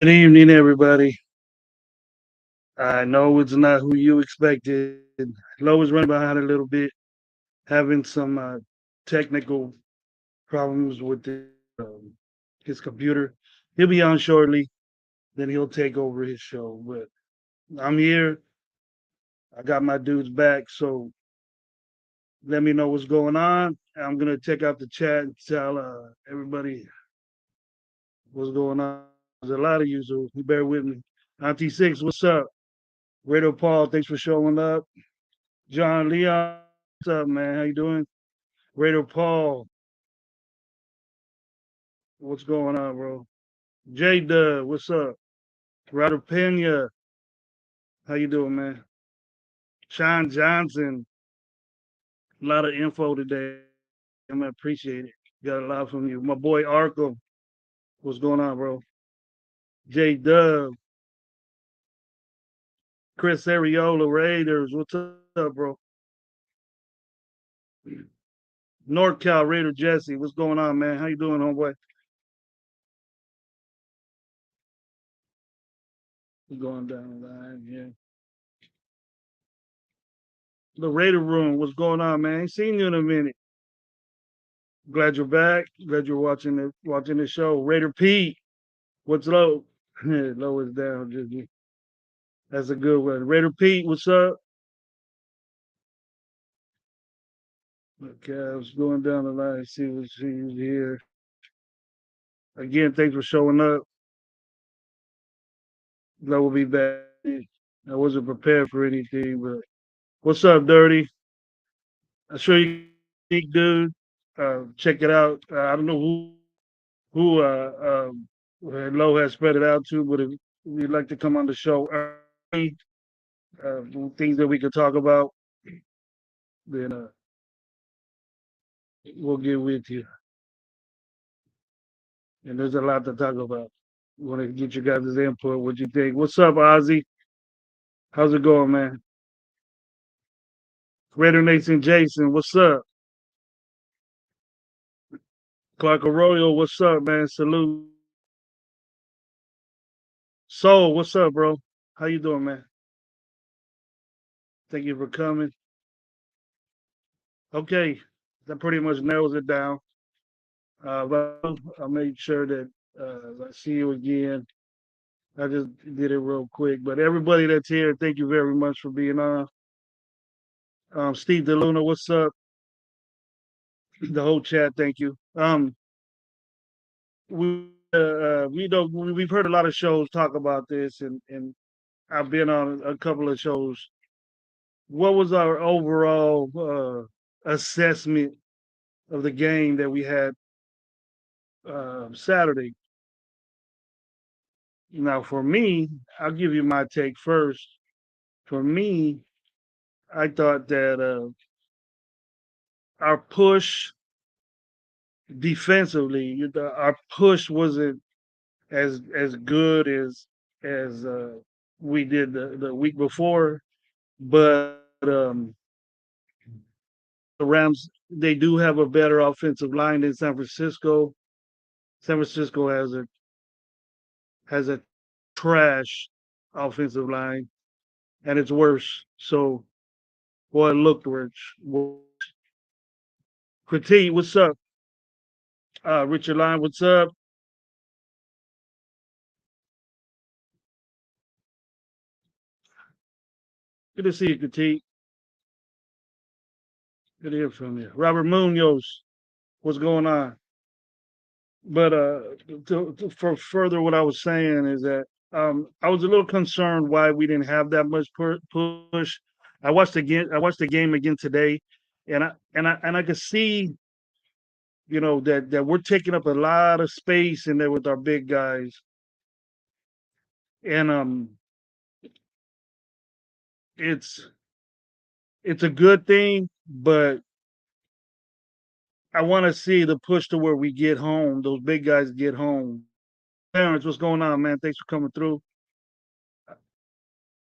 Good evening, everybody. I know it's not who you expected. Lo is running behind a little bit, having some technical problems with his computer. He'll be on shortly. Then he'll take over his show. But I'm here. I got my dudes back. So let me know what's going on. I'm gonna check out the chat and tell everybody what's going on. There's a lot of you, so you bear with me. Auntie Six, what's up? Raider Paul, thanks for showing up. John Leon, what's up, man? How you doing? Raider Paul, what's going on, bro? J Dub, what's up? Ryder Pena, how you doing, man? Sean Johnson, a lot of info today. I'm gonna appreciate it. Got a lot from you. My boy Arkham, what's going on, bro? J Dub, Chris Ariola, Raiders, what's up, bro? NorCal Raider Jesse, what's going on, man? How you doing, homeboy? Going down the line, yeah. The Raider Room, what's going on, man? Ain't seen you in a minute. Glad you're back. Glad you're watching the show. Raider Pete, what's low? Low is down. That's a good one. Raider Pete, what's up? Okay, I was going down the line. See who's here. Again, thanks for showing up. Low will be back. I wasn't prepared for anything, but what's up, Dirty? I'm sure you big dude. Check it out. I don't know who Low has spread it out to, but if you'd like to come on the show early, uh, things that we could talk about, then we'll get with you. And there's a lot to talk about. Want to get your guys' input. What you think? What's up, Ozzy? How's it going, man? Raider Nation Jason, what's up? Clark Arroyo, what's up, man? Salute. Soul, what's up, bro? How you doing, man? Thank you for coming. Okay, that pretty much narrows it down. But I'll make sure that I see you again. I just did it real quick. But everybody that's here, thank you very much for being on. Steve DeLuna, what's up? The whole chat, thank you. We've heard a lot of shows talk about this, and I've been on a couple of shows. What was our overall assessment of the game that we had Saturday? Now, for me, I'll give you my take first. For me, I thought that our push defensively, our push wasn't as good as we did the week before. But the Rams, they do have a better offensive line than San Francisco. San Francisco has a trash offensive line, and it's worse. So, well, it looked worse. Critique, what's up? Richard Line, what's up? Good to see you, Critique. Good to hear from you. Robert Munoz, what's going on? But for further, what I was saying is that I was a little concerned why we didn't have that much push. I watched the game again today, and I could see, that we're taking up a lot of space in there with our big guys, and it's it's a good thing, but I want to see the push to where we get home. Those big guys get home. Parents, what's going on, man? Thanks for coming through.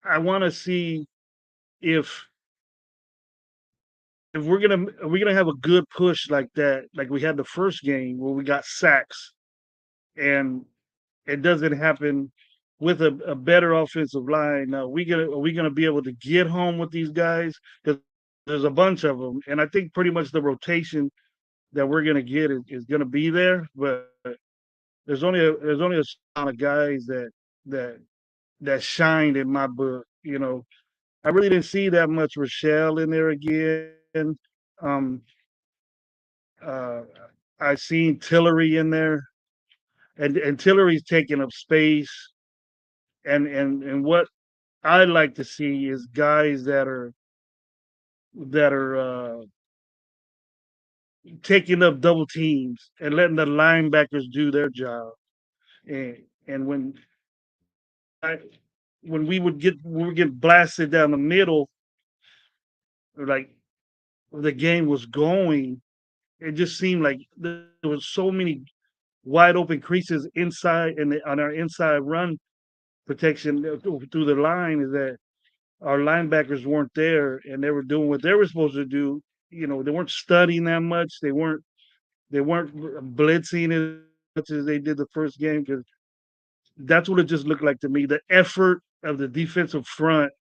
I want to see if if we're gonna have a good push like that, like we had the first game where we got sacks, and it doesn't happen with a better offensive line. Now, are we gonna be able to get home with these guys? Because there's a bunch of them, and I think pretty much the rotation that we're gonna get is gonna be there. But there's only a amount of guys that that shined in my book. You know, I really didn't see that much Rochelle in there again. Um, uh, I seen Tillery in there, and Tillery's taking up space. And what I like to see is guys that are taking up double teams and letting the linebackers do their job. And and I when we would get blasted down the middle, like the game was going, it just seemed like there was so many wide open creases inside and on our inside run protection through the line is that our linebackers weren't there and they were doing what they were supposed to do. You know, they weren't studying that much. They weren't blitzing as much as they did the first game because that's what it just looked like to me. The effort of the defensive front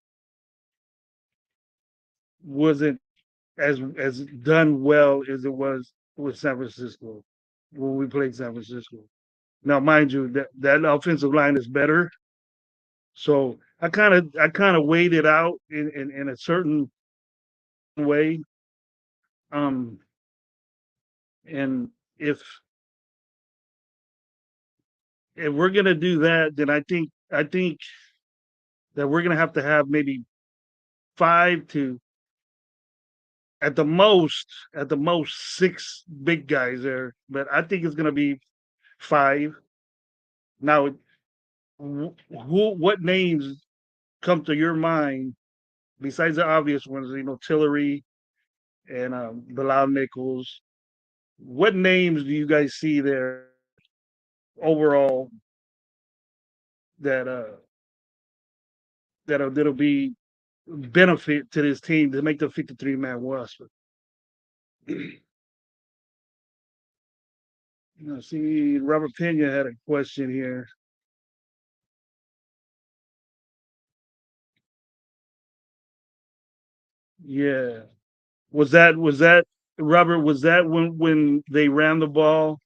wasn't as done well as it was with San Francisco when we played San Francisco. Now, mind you, that offensive line is better. So I kind of weighed it out in a certain way. Um, and if we're gonna do that, then I think that we're gonna have to have maybe 5 to at the most 6 big guys there. But I think it's gonna be 5. Now, what names come to your mind besides the obvious ones? You know, Tillery and Bilal Nichols. What names do you guys see there overall that that'll be benefit to this team to make the 53-man roster? See, Robert Pena had a question here. Yeah, was that Robert? Was that when they ran the ball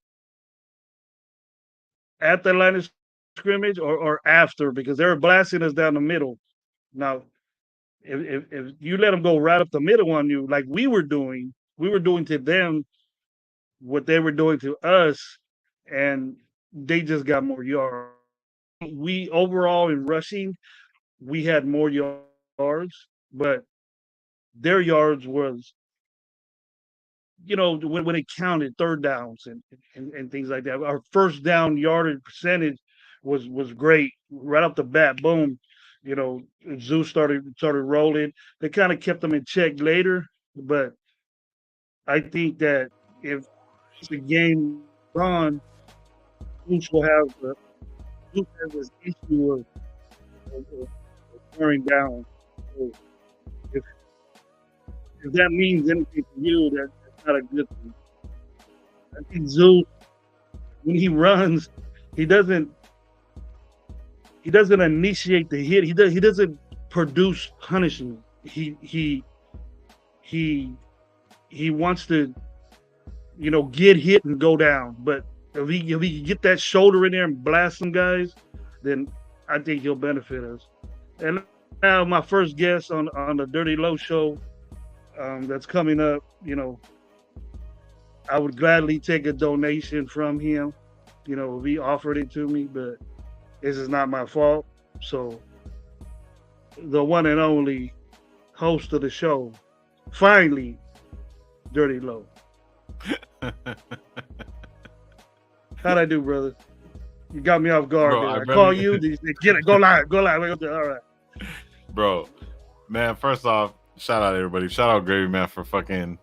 at the line of scrimmage or after? Because they were blasting us down the middle. Now, if you let them go right up the middle on you, like we were doing to them what they were doing to us, and they just got more yards. We overall in rushing, we had more yards, but their yards was, you know, when it counted third downs and things like that. Our first down yardage percentage was great right off the bat. Boom, you know, Zeus started rolling. They kind of kept them in check later, but I think that if the game is on, Zeus will have Zeus has this issue of wearing down. So if if that means anything to you, that's not a good thing. I think Zeus, when he runs, he doesn't he doesn't initiate the hit. He doesn't produce punishment. He he wants to, you know, get hit and go down. But if he can get that shoulder in there and blast some guys, then I think he'll benefit us. And now my first guest on the Dirty Low show that's coming up, you know, I would gladly take a donation from him, you know, if he offered it to me, but this is not my fault. So the one and only host of the show, finally, Dirty Low. How'd I do, brother? You got me off guard. Bro, I call you. You say, get it. Go live. Go live. All right. Bro, man, first off, shout out everybody. Shout out Gravy, man, for fucking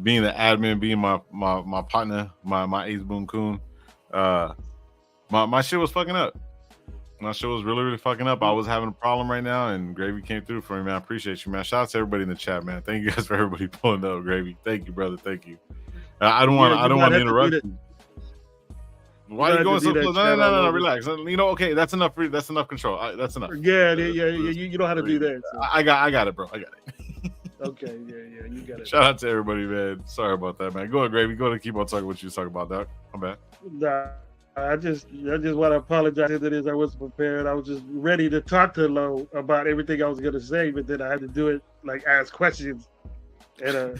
being the admin, being my partner, my ace boom coon. My shit was fucking up. My shit was really fucking up. I was having a problem right now, and Gravy came through for me, man. I appreciate you, man. Shout out to everybody in the chat, man. Thank you guys for everybody pulling up, Gravy. Thank you, brother. Thank you. I don't want to interrupt you. Why You are you don't going have to so do that close? chat all No, over. relax. You know, okay, that's enough. That's enough control. That's enough. Yeah, you don't have to do that. So. I got it, bro. I got it. Okay, yeah, you got it. Shout out to everybody, man. Sorry about that, man. Go ahead, Gravy. Go ahead and keep on talking what you was talking about, Doc. I'm bad. Nah, I just want to apologize to this. I wasn't prepared. I was just ready to talk to Lo about everything I was gonna say, but then I had to do it like ask questions, and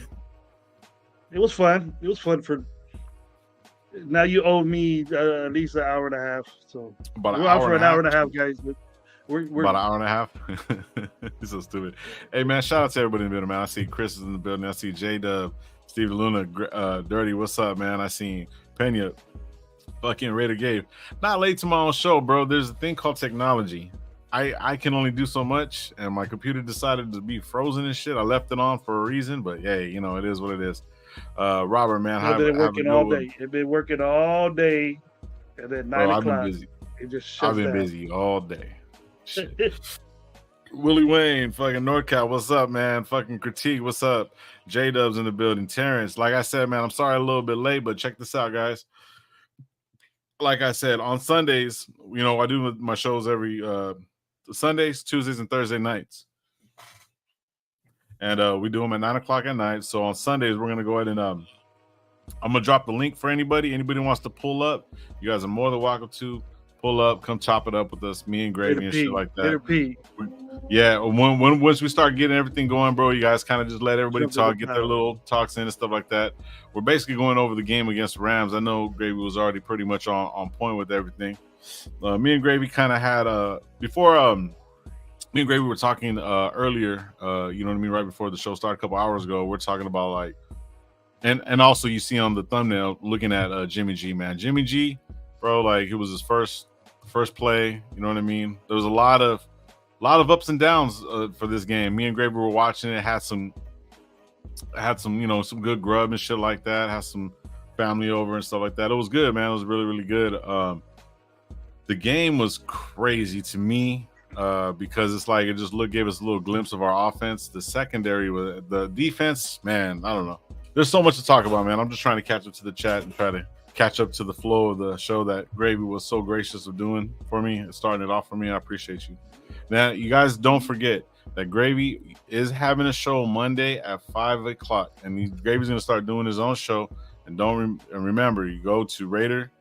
it was fun. It was fun for. Now you owe me at least an hour and a half. So About we're out for an hour and a half, guys. But we're about an hour and a half. He's so stupid. Hey man, shout out to everybody in the building, man. I see Chris is in the building. I see J Dub, Steve Luna, Dirty. What's up, man? I seen Pena, fucking Raider Gabe. Not late to my own show, bro. There's a thing called technology. I can only do so much, and my computer decided to be frozen and shit. I left it on for a reason, but yeah, you know, it is what it is. Robert, man, I've been working all day. I've been working all day, and then 9 o'clock. I've been busy. It just shuts I've been down. busy all day. Willie Wayne, fucking NorCal, what's up, man? Fucking Critique, what's up? J Dubs in the building. Terrence, like I said, man, I'm sorry a little bit late, but check this out, guys. Like I said, on Sundays, you know, I do my shows every Sundays, Tuesdays, and Thursday nights. And we do them at 9 o'clock at night. So on Sundays, we're gonna go ahead and I'm gonna drop the link for anybody. Anybody wants to pull up, you guys are more than welcome to pull up, come chop it up with us, me and Gravy and shit like that. Yeah, once we start getting everything going, bro, you guys kind of just let everybody talk, get their little talks in and stuff like that. We're basically going over the game against Rams. I know Gravy was already pretty much on point with everything. Me and Gravy kind of had before me and Gravy were talking earlier, you know what I mean, right before the show started a couple hours ago. We're talking about like, and also you see on the thumbnail looking at Jimmy G, man. Jimmy G, bro, like it was his first play. You know what I mean? There was a lot of ups and downs for this game. Me and Gravy were watching it. Had some, you know, some good grub and shit like that. Had some family over and stuff like that. It was good, man. It was really, really good. The game was crazy to me. Because it's like it just gave us a little glimpse of our offense. The secondary, with the defense, man, I don't know. There's so much to talk about, man. I'm just trying to catch up to the chat and try to catch up to the flow of the show that Gravy was so gracious of doing for me, starting it off for me. I appreciate you. Now, you guys don't forget that Gravy is having a show Monday at 5 o'clock, and Gravy's gonna start doing his own show. And remember, you go to Raider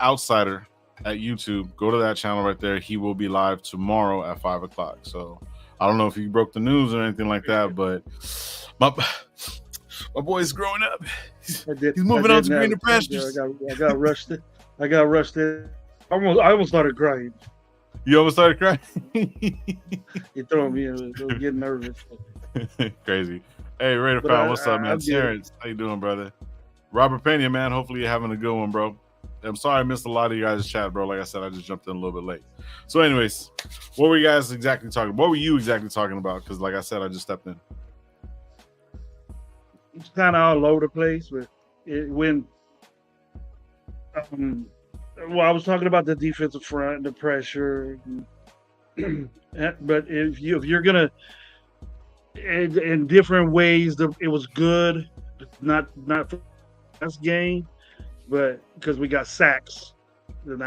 Outsider at YouTube. Go to that channel right there. He will be live tomorrow at 5 o'clock. So I don't know if you broke the news or anything like that, but my boy's growing up. He's moving on to greener pastures. I got rushed. I almost started crying. You almost started crying? You throwing me in. I was getting nervous. Crazy. Hey, Raider fan, what's up, man? Terrence, how you doing, brother? Robert Pena, man. Hopefully you're having a good one, bro. I'm sorry I missed a lot of you guys' chat, bro. Like I said, I just jumped in a little bit late. So, anyways, what were you exactly talking about? Because, like I said, I just stepped in. It's kind of all over the place, but I was talking about the defensive front, the pressure, but if you're gonna, in different ways, it was good, not for this game. But because we got sacks, and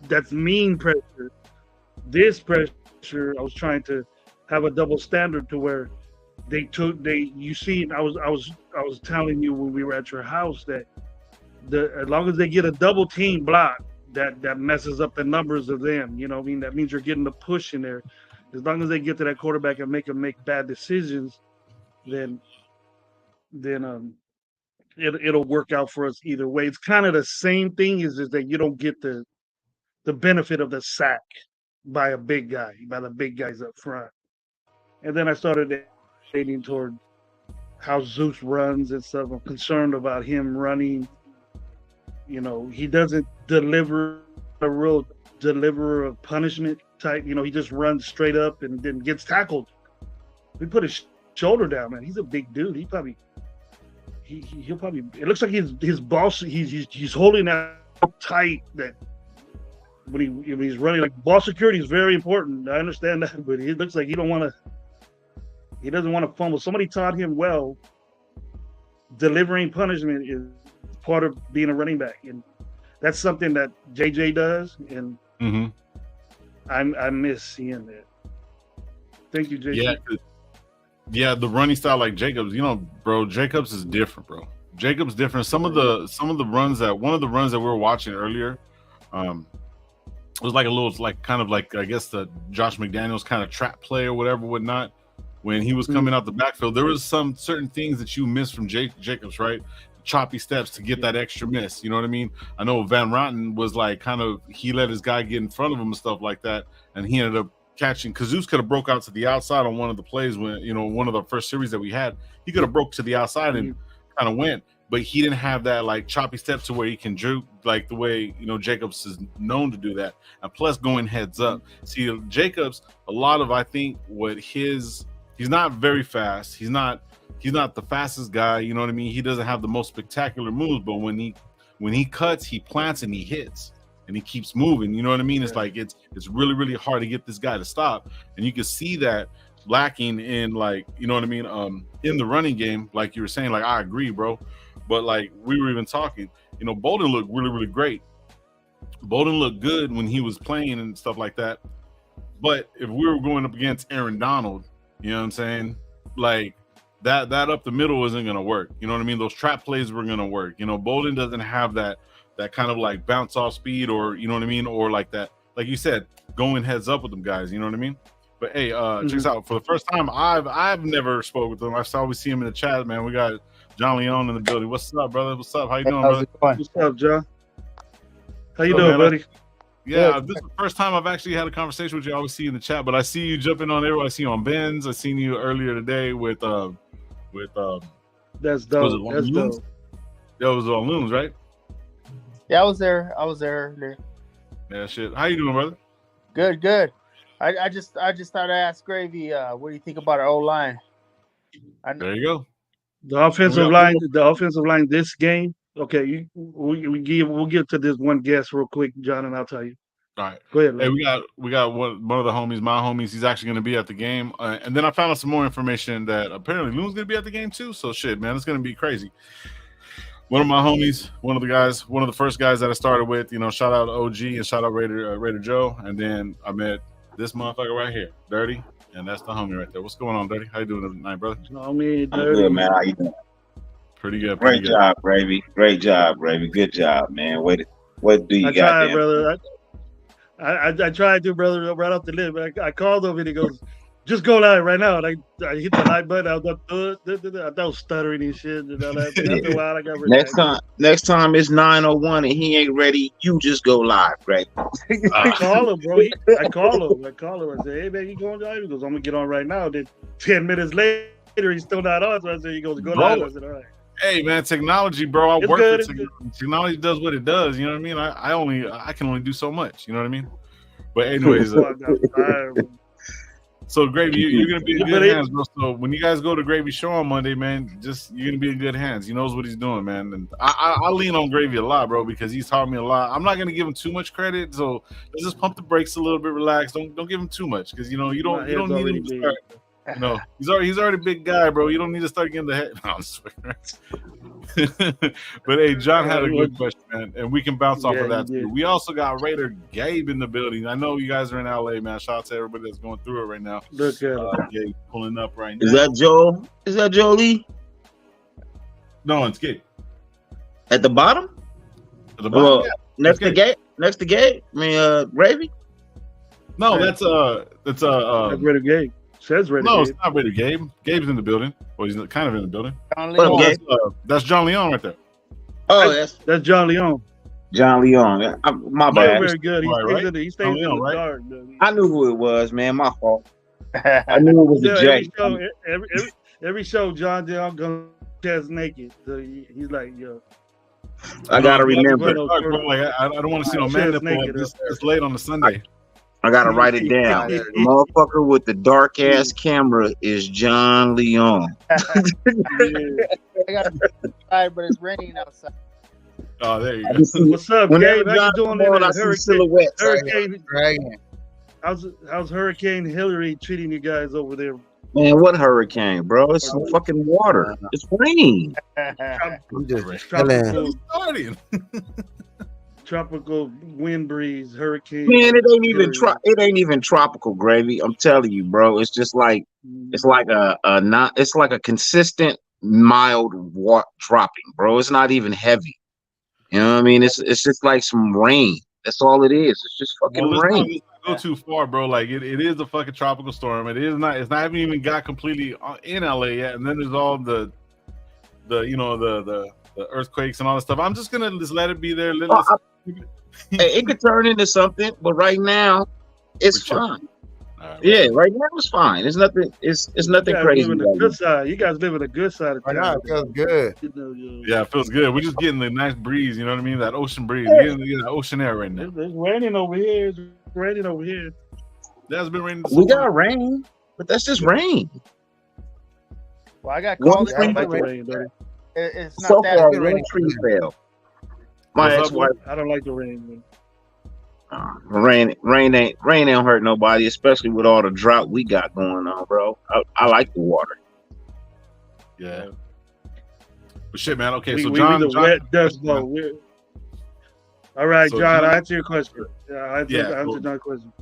that's mean pressure. This pressure, I was trying to have a double standard to where you see. I was telling you when we were at your house that as long as they get a double team block, that messes up the numbers of them. You know what I mean? That means you're getting the push in there. As long as they get to that quarterback and make him make bad decisions, then it'll work out for us either way. It's kind of the same thing is that you don't get the benefit of the sack by the big guys up front. And then I started leaning toward how Zeus runs and stuff. I'm concerned about him running. You know, he doesn't deliver a real deliverer of punishment type. You know, he just runs straight up and then gets tackled. We put his shoulder down, man. He's a big dude. He'll probably. It looks like his boss. He's holding that tight that when he's running, like ball security is very important. I understand that, but it looks like he doesn't want to fumble. Somebody taught him well. Delivering punishment is part of being a running back, and that's something that JJ does, and Mm-hmm. I miss seeing that. Thank you, JJ. Yeah, yeah, the running style like Jacobs, bro. Jacobs is different, bro. Jacobs different. Some of the runs that one of the runs that we were watching earlier, it was like a little like kind of like I guess the Josh McDaniels kind of trap play or whatever, whatnot. When he was coming out the backfield, there was some certain things that you missed from Jacobs, right? Choppy steps to get that extra miss. You know what I mean? I know Van Rotten was like kind of he let his guy get in front of him and stuff like that, and he ended up catching. Kazuz could have broke out to the outside on one of the plays when one of the first series that we had. He could have broke to the outside and kind of went, but he didn't have that like choppy steps to where he can juke like the way Jacobs is known to do that. And plus going heads up. See, Jacobs, a lot of I think what he's not very fast. He's not the fastest guy. You know what I mean? He doesn't have the most spectacular moves, but when he cuts, he plants and he hits. And he keeps moving. You know what I mean? It's like it's really, really hard to get this guy to stop. And you can see that lacking in like, you know what I mean? In the running game, like you were saying, like I agree, bro. But like we were even talking, Bolden looked really, really great. Bolden looked good when he was playing and stuff like that. But if we were going up against Aaron Donald, you know what I'm saying? Like that up the middle isn't gonna work. You know what I mean? Those trap plays were gonna work. Bolden doesn't have that kind of like bounce off speed, or you know what I mean, or like that, like you said, going heads up with them guys. You know what I mean? But hey, check this out. For the first time, I've never spoke with them. I always see him in the chat, man. We got John Leon in the building. What's up, brother? What's up? How you doing, brother? What's up, John? How you doing, buddy? Yeah, this is the first time I've actually had a conversation with you. I always see you in the chat, but I see you jumping on everyone. I see you on Benz. I seen you earlier today with that's dope. That's dope. That was on Loons, right? Yeah, I was there earlier. Yeah, shit. How you doing, brother? Good. I just thought I'd ask Gravy, what do you think about our O-line? There you go. The offensive line this game. Okay, we'll get to this one guess real quick, John, and I'll tell you. All right. Go ahead. Hey, we got one of the homies, my homies. He's actually going to be at the game, and then I found out some more information that apparently Loon's going to be at the game too. So shit, man, it's going to be crazy. One of my homies, one of the first guys that I started with, shout out OG and shout out Raider Joe, and then I met this motherfucker right here, Dirty, and that's the homie right there. What's going on, Dirty? How you doing tonight, brother? Homie, Dirty. I'm good, man. How you doing? Pretty good. Great job, Gravy. Great job, Gravy. Good job, man. What do you got? I tried, brother. I tried to, brother, right off the list. But I called him and he goes, "Just go live right now." And I hit the live button. I was stuttering and shit. And all that. After a while, I got next time it's 9:01 and he ain't ready. You just go live, right? I call him, bro. I call him. I say, "Hey, man, you going live?" He goes, "I'm gonna get on right now." Then 10 minutes later, he's still not on. So I said, "He goes, go live." I said, "All right." Hey man, technology, bro. I work for technology. Technology does what it does. You know what I mean? I can only do so much. You know what I mean? But anyways, so Gravy, you're gonna be in good hands, bro. So when you guys go to Gravy show on Monday, man, you're gonna be in good hands. He knows what he's doing, man. And I lean on Gravy a lot, bro, because he's taught me a lot. I'm not gonna give him too much credit, so let's just pump the brakes a little bit, relax. Don't give him too much, because you don't need him to start. He's already a big guy, bro. You don't need to start getting the head. No, I'm swearing. But hey, John had a good question, man, and we can bounce off of that too. We also got Raider Gabe in the building. I know you guys are in LA, man. Shout out to everybody that's going through it right now. Look at Gabe pulling up right now. Is that Joel? Is that Jolie? No, it's Gabe. At the bottom? At the bottom, next to Gabe. Next to Gabe. I mean, Gravy. No, that's Raider Gabe. Says Raider no, Gabe. it's not Raider Gabe. Gabe's in the building. Well, he's kind of in the building. That's John Leon right there. Oh, that's John Leon. John Leon. Yeah, my bad. Very good. He stays in the dark. I knew who it was, man. My fault. I knew it was the Jay. Every show, John Leon goes chest naked. So he's like, yo. I gotta remember. I don't want to see no man nipple. It's late on the Sunday. I gotta write it down. The motherfucker with the dark ass camera is John Leon. I got outside, but it's raining outside. Oh, there you go. What's up, Gabe? How you doing in Hurricane? How's Hurricane Hillary treating you guys over there? Man, what hurricane, bro? It's some fucking water. It's rain. I'm just starting. tropical wind breeze, hurricane. Man, it ain't even period. it ain't even tropical gravy. I'm telling you, bro. It's just like it's like a not it's like a consistent mild dropping, bro. It's not even heavy. You know what I mean? It's just like some rain. That's all it is. It's just fucking Well, rain. let's not go too far, bro. Like it is a fucking tropical storm. It is not. It's not even got completely in LA yet. And then there's all the earthquakes and all that stuff. I'm just gonna just let it be there. It could turn into something, but right now it's fine. Right, yeah, right now it's fine. It's nothing. It's nothing crazy. You guys live in the good side of town. I know, it feels good. Yeah, it feels good. We're just getting the nice breeze. You know what I mean? That ocean breeze. We're getting that ocean air right now. It's raining over here. It's raining over here. That's been raining. We got rain, but that's just rain. Well, I got called. I don't like the rain, buddy. It's not So that far, good one raining. tree fell. My ex-wife. I don't like the rain, man. Rain ain't hurt nobody, especially with all the drought we got going on, bro. I like the water. Yeah. But shit, man. Okay, we John, the wet dust bowl. All right, So John, John- I answer your question. I answer John's question.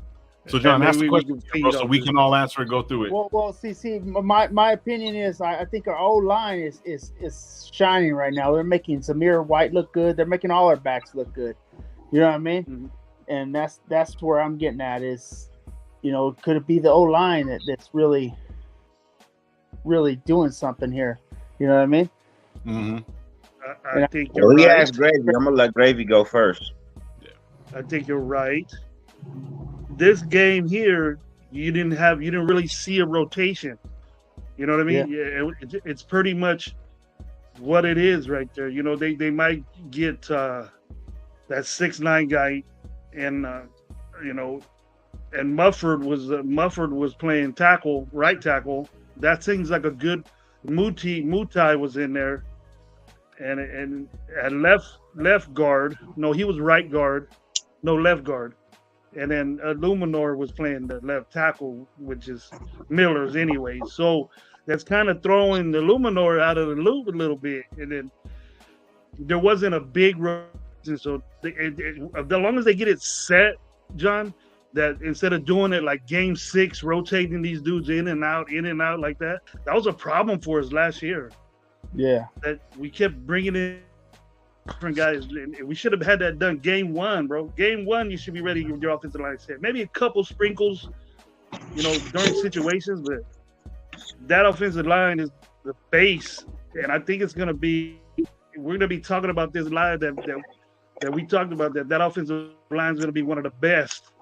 So John, And ask the maybe question, feed bro, so off we this. can all answer it, go through it. Well, see, my opinion is I think our old line is shining right now. They're making Zamir White look good. They're making all our backs look good. You know what I mean? Mhm. And that's where I'm getting at is, could it be the old line that's really doing something here? You know what I mean? Mm-hmm. I think you're Well, he right. asked Gravy. I'm gonna let Gravy go first. I think you're right. This game here, you didn't really see a rotation. You know what I mean? Yeah. It's pretty much what it is right there. They might get that 6'9" guy, and and Mufford was playing tackle, right tackle. That seems like a good. Mutai was in there, and left guard. No, he was right guard. No, left guard. And then Luminor was playing the left tackle, which is Miller's anyway. So that's kind of throwing the Luminor out of the loop a little bit. And then there wasn't a big rotation. So as long as they get it set, John, that instead of doing it like game 6, rotating these dudes in and out like that was a problem for us last year. Yeah. That we kept bringing in different guys. We should have had that done game 1, bro. Game 1, you should be ready with your offensive line set. Maybe a couple sprinkles, during situations, but that offensive line is the base, and I think we're gonna be talking about this line that we talked about. That offensive line is gonna be one of the best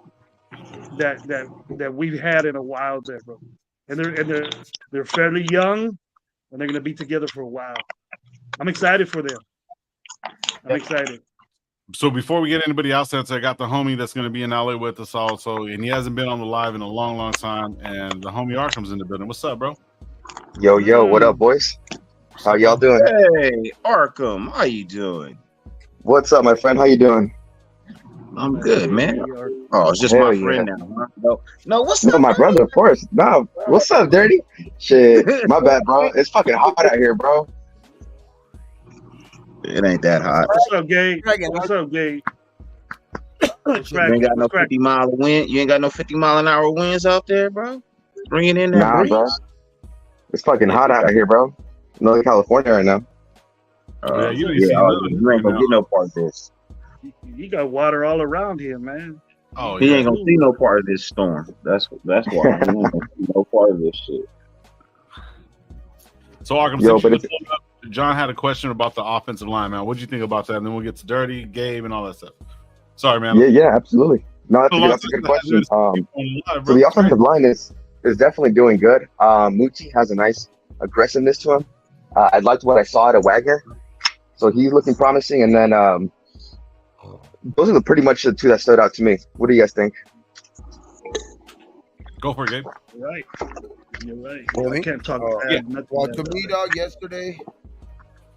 that we've had in a while, there, bro. And they're fairly young, and they're gonna be together for a while. I'm excited for them. I'm excited. So before we get anybody else, I got the homie that's going to be in LA with us also, and he hasn't been on the live in a long, long time. And the homie Arkham's in the building. What's up, bro? Yo, what up, boys? How y'all doing? Hey, Arkham, how you doing? What's up, my friend? How you doing? I'm good, man. Oh, it's just Hell my yeah. friend now. Huh? No, what's No, up, my brother, of course. No, what's up, Dirty? Shit, my bad, bro. It's fucking hot out here, bro. It ain't that hot. What's up, Gabe? What's up, Gabe? You ain't got no 50 mile wind. You ain't got no 50 mile an hour winds out there, bro. Bringing in that Nah, breeze. bro. It's fucking hot out here, bro. Northern California right now. Yeah, you ain't seen none of you ain't gonna get no part of this. You got water all around here, man. Oh, He yeah. ain't gonna see no part of this storm. That's why he ain't gonna see no part of this shit. So Arkham, Yo, since you but looked it up, John had a question about the offensive line, man. What do you think about that? And then we'll get to Dirty, Gabe, and all that stuff. Sorry, man. Yeah, absolutely. No, that's a good question. So the offensive line is definitely doing good. Muti has a nice aggressiveness to him. I liked what I saw at a Wagner, so he's looking promising. And then those are pretty much the two that stood out to me. What do you guys think? Go for it, Gabe. You're right. Well, I can't talk yeah. nothing Well, bad to about me, that. dog, yesterday,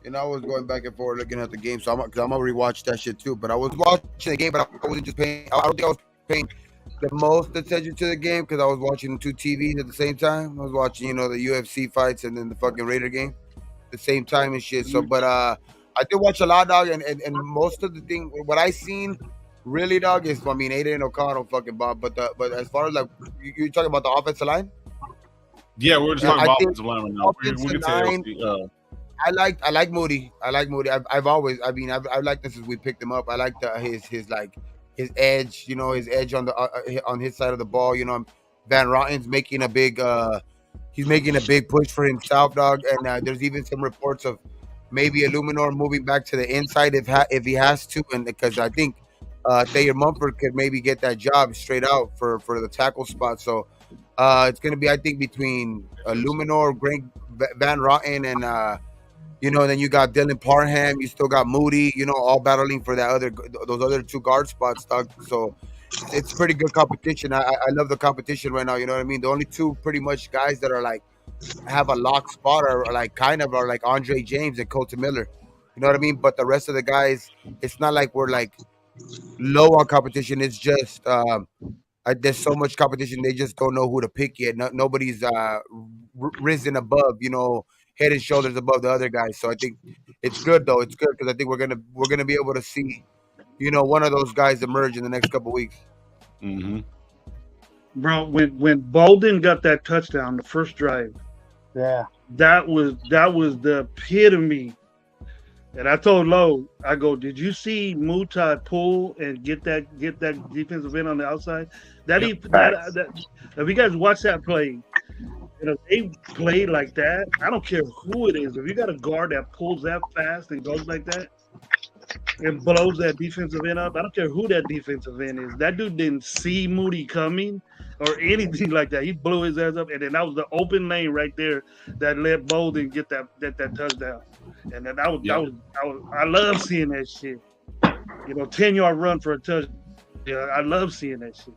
I was going back and forth looking at the game, so I'm gonna rewatch that shit too. But I was watching the game, but I wasn't just paying. I don't think I was paying the most attention to the game because I was watching 2 TVs at the same time. I was watching, the UFC fights and then the fucking Raider game at the same time and shit. So, but I did watch a lot, dog, and most of the thing what I seen really, dog, is Aiden O'Connell fucking Bob. But as far as like you talking about the offensive line. Yeah, we're just talking about offensive line right now. Offensive line, I like Moody. I've always, I liked this since we picked him up. I like his edge, his edge on his side of the ball. Van Rotten's making a big push for himself, dog. And there's even some reports of maybe Illuminor moving back to the inside if he has to, and because I think Thayer Mumford could maybe get that job straight out for the tackle spot. So it's going to be, I think, between Illuminor, Greg Van Rotten, and then you got Dylan Parham. You still got Moody. All battling for those other two guard spots, dog. So it's pretty good competition. I love the competition right now. You know what I mean? The only two pretty much guys that are like have a lock spot are like Andre James and Colton Miller. You know what I mean? But the rest of the guys, it's not like we're like low on competition. It's just there's so much competition, they just don't know who to pick yet. Nobody's risen above, head and shoulders above the other guys. So I think it's good, though. It's good because I think we're gonna be able to see, one of those guys emerge in the next couple of weeks. Mm-hmm. Bro, when Bolden got that touchdown, the first drive, yeah, that was the epitome. And I told Lowe, I go, did you see Mutai pull and get that defensive end on the outside? If you guys watch that play, they play like that. I don't care who it is. If you got a guard that pulls that fast and goes like that and blows that defensive end up, I don't care who that defensive end is. That dude didn't see Moody coming or anything like that. He blew his ass up, and then that was the open lane right there that let Bolden get that touchdown. And then I love seeing that shit. 10-yard run for a touchdown. Yeah, I love seeing that shit.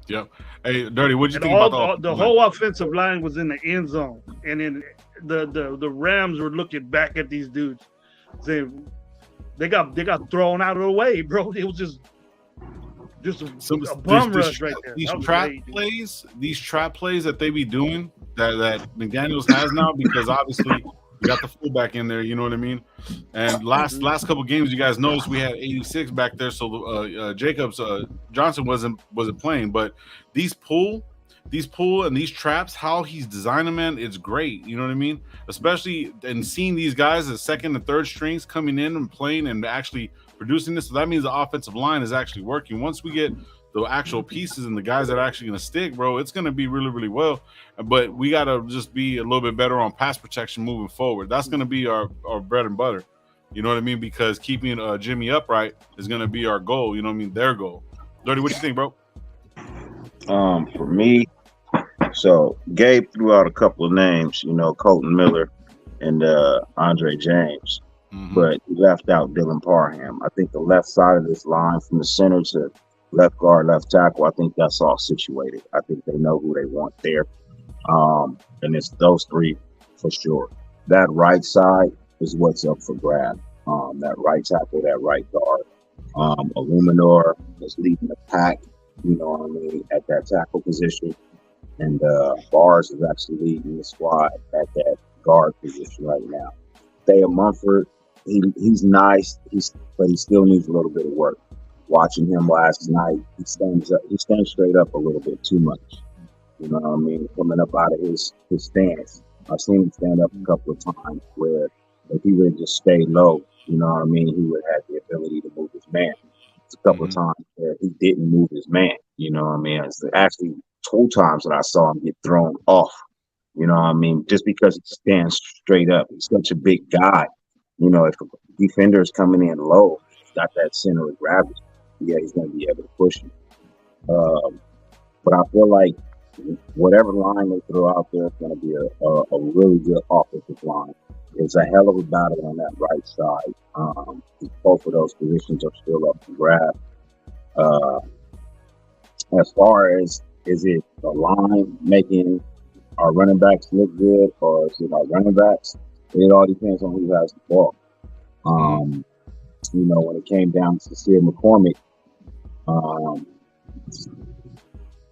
Yep. Hey, Dirty, what'd you think about the whole offensive line was in the end zone, and then the Rams were looking back at these dudes, saying they got thrown out of the way, bro. It was just a bum rush right there. These trap plays that they be doing that McDaniels has now, because obviously we got the fullback in there, you know what I mean? And last couple games, you guys noticed we had 86 back there, so Jacobs Johnson wasn't playing, but these pull and these traps, how he's designed them, man, it's great. You know what I mean? Especially and seeing these guys as second and third strings coming in and playing and actually producing this. So that means the offensive line is actually working. Once we get the actual pieces and the guys that are actually going to stick, bro, it's going to be really, really well. But we got to just be a little bit better on pass protection moving forward. That's going to be our bread and butter. You know what I mean? Because keeping Jimmy upright is going to be our goal. You know what I mean? Their goal. Dirty, what you think, bro? For me, so Gabe threw out a couple of names, Colton Miller and Andre James, but he left out Dylan Parham. I think the left side of this line from the center to left guard, left tackle, I think that's all situated. I think they know who they want there. And it's those three for sure. That right side is what's up for grab. That right tackle, that right guard. Illuminor is leading the pack, at that tackle position. And Bars is actually leading the squad at that guard position right now. Thayer Mumford, he's nice, but he still needs a little bit of work. Watching him last night, he stands straight up a little bit too much. You know what I mean? Coming up out of his stance. I've seen him stand up a couple of times where if he would just stay low, you know what I mean, he would have the ability to move his man. It's a couple of times where he didn't move his man, you know what I mean? It's actually 2 times that I saw him get thrown off, you know what I mean? Just because he stands straight up. He's such a big guy. If a defender is coming in low, he's got that center of gravity. Yeah, he's going to be able to push him. But I feel like whatever line they throw out there is going to be a really good offensive line. It's a hell of a battle on that right side. Both of those positions are still up for grab. As far as, is it the line making our running backs look good, or is it our running backs? It all depends on who has the ball. When it came down to Sid McCormick,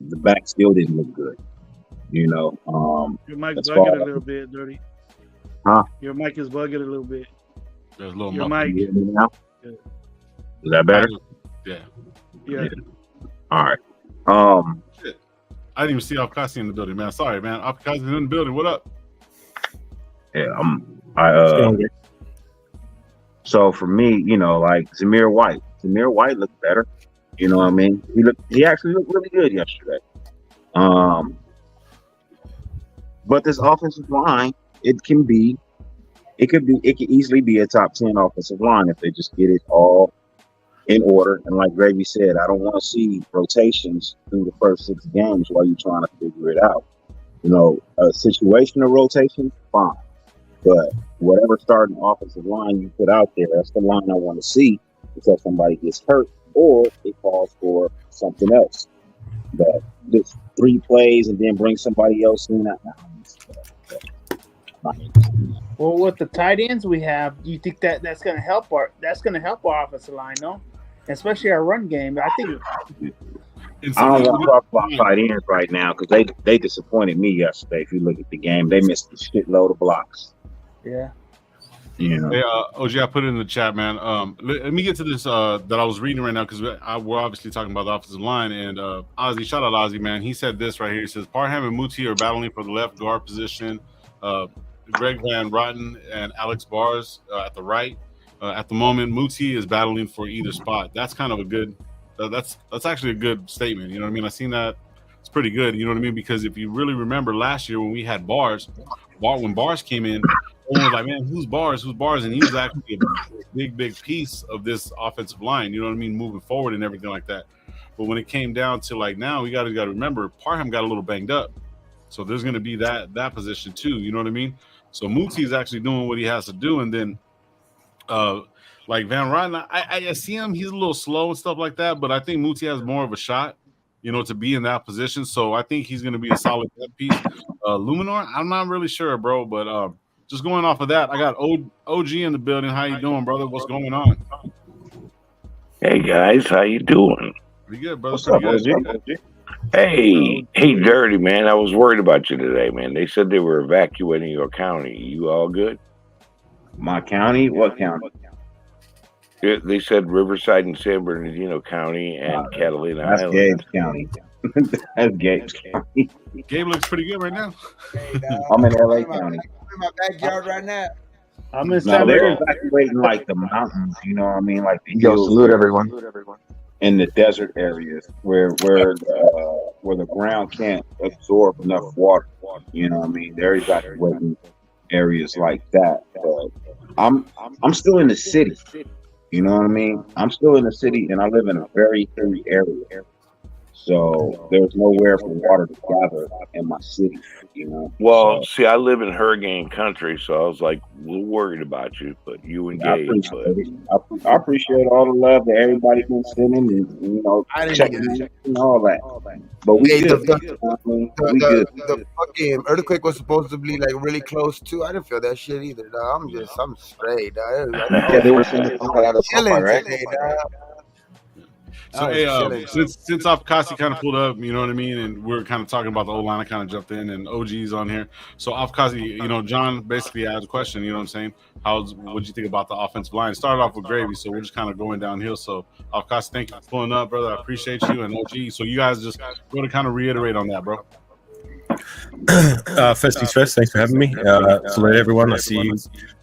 the back still didn't look good. Your mic's bugging a little bit, Dirty. Huh? Your mic is bugging a little bit. There's a little Your muffled. mic. You hear me now? Yeah. Is that better? Yeah. Yeah. All right. Shit. I didn't even see Afkasi in the building, man. Sorry, man. Afkasi's in the building. What up? Yeah. So for me, you know, like Zamir White looked better. You know what I mean? He actually looked really good yesterday. But this offensive line, it could easily be a top 10 offensive line if they just get it all in order. And like Gravy said, I don't want to see rotations through the first 6 games while you're trying to figure it out. You know, a situational rotation, fine. But whatever starting offensive line you put out there, that's the line I want to see until somebody gets hurt or it calls for something else. But this 3 plays and then bring somebody else in. Well, with the tight ends we have, do you think that's going to help our offensive line, no? Especially our run game. I think. I don't want to talk about tight ends right now because they disappointed me yesterday. If you look at the game, they missed a shitload of blocks. Yeah. Yeah. Hey, OG, I put it in the chat, man. Let me get to this that I was reading right now because we're obviously talking about the offensive line. And Ozzy, shout out Ozzy, man. He said this right here. He says Parham and Muti are battling for the left guard position. Greg Van Rotten and Alex Bars at the right. At the moment, Muti is battling for either spot. That's kind of a good. That's actually a good statement. You know what I mean? I seen that. It's pretty good. You know what I mean? Because if you really remember last year when we had when Bars came in. Everyone was like, man, who's Bars? And he was actually a big piece of this offensive line, you know what I mean, moving forward and everything like that. But when it came down to like now, we got to remember Parham got a little banged up. So there's going to be that position too, you know what I mean? So Muti is actually doing what he has to do. And then like Van Rotten, I see him, he's a little slow and stuff like that, but I think Muti has more of a shot, you know, to be in that position. So I think he's going to be a solid piece. Luminor, I'm not really sure, bro, but just going off of that, I got OG in the building. How you doing, brother? What's going on? Hey guys, how you doing? Pretty good, brother. What's up, Pretty good. OG? Hey, Dirty man. I was worried about you today, man. They said they were evacuating your county. You all good? My county? What county? They said Riverside and San Bernardino County and Catalina That's Island. Gabe's county. That's Gabe's county. Gabe looks pretty good right now. Hey, dog, I'm in LA County. I'm in my backyard right now. I'm in No, San they're Bernardino. evacuating like the mountains, you know what I mean? Like the Yo, hills salute everyone. in the desert areas where the ground can't absorb enough water. You know what I mean? They're evacuating areas like that. But I'm still in the city. You know what I mean? I'm still in the city and I live in a very hilly area. So there's nowhere for water to gather in my city, you know. Well, see, I live in hurricane country, so I was like a little worried about you, but you and I Gabe. appreciate it. I appreciate all the love that everybody been sending and, you know, I didn't checking get in and all that. But we Hey, good. We good. the fucking earthquake was supposed to be like really close too. I didn't feel that shit either, dog. I'm straight, dog. Yeah, they were sending out of chilling SoFi, right? today, dog. So hey, since Afkasi kind of pulled up, you know what I mean, and we're kind of talking about the O-line, I kind of jumped in, and OG's on here. So Afkasi, you know, John basically asked a question. You know what I'm saying? What'd you think about the offensive line? It started off with Gravy, so we're just kind of going downhill. So Afkasi, thank you for pulling up, brother. I appreciate you, and OG. So you guys just go to kind of reiterate on that, bro. First things first, thanks for having me. Salute everyone. I see you,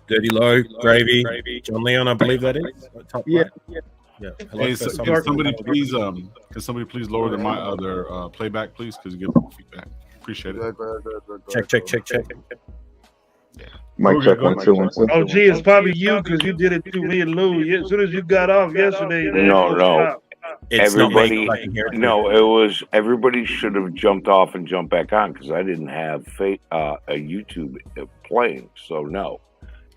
Dirty Low, Gravy, John Leon, I believe that is. Top Yeah. right. Yeah. Hello, Hey, first so time. can somebody please lower their playback, please, because you get feedback. Appreciate it. Check. Mic check, Go 1 2 1 2. OG, it's probably you because you did it to me and Lou. As soon as you got off yesterday, No. It's not Everybody, me, I can hear it. no, it was everybody should have jumped off and jumped back on because I didn't have a YouTube playing. So no,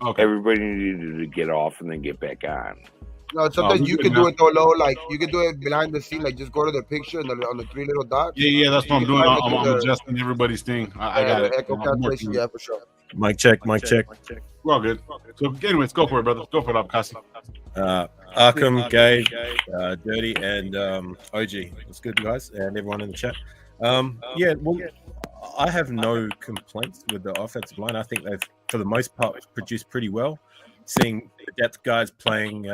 Okay. everybody needed to get off and then get back on. No, sometimes we you good can now. do it though, low. Like you can do it behind the scene. Like just go to the picture and on the 3 little dots. Yeah, that's what I'm You doing. can find I'm the- adjusting everybody's thing. I got it. Echo I'm cancellation, working. yeah, for sure. Mic check. We're all good. So, anyways, go for it, brother. Go for it, Afkasi. Arkham, Gabe, Dirty, and OG. It's good, guys, and everyone in the chat. Yeah, well, I have no complaints with the offensive line. I think they've, for the most part, produced pretty well. seeing the depth guys playing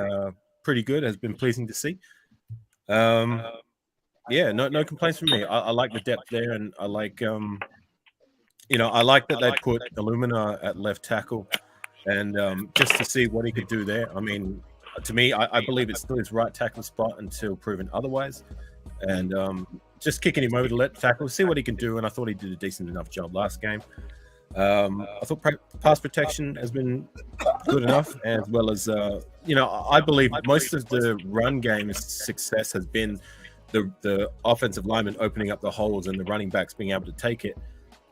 pretty good has been pleasing to see. Yeah, no complaints from me. I like the depth there, and I like I like that they put Illumina at left tackle, and just to see what he could do there. I mean, to me, I believe it's still his right tackle spot until proven otherwise, and just kicking him over to left tackle, see what he can do. And I thought he did a decent enough job last game. I thought pass protection has been good enough, as well as I believe most of the run game's success has been the offensive linemen opening up the holes and the running backs being able to take it.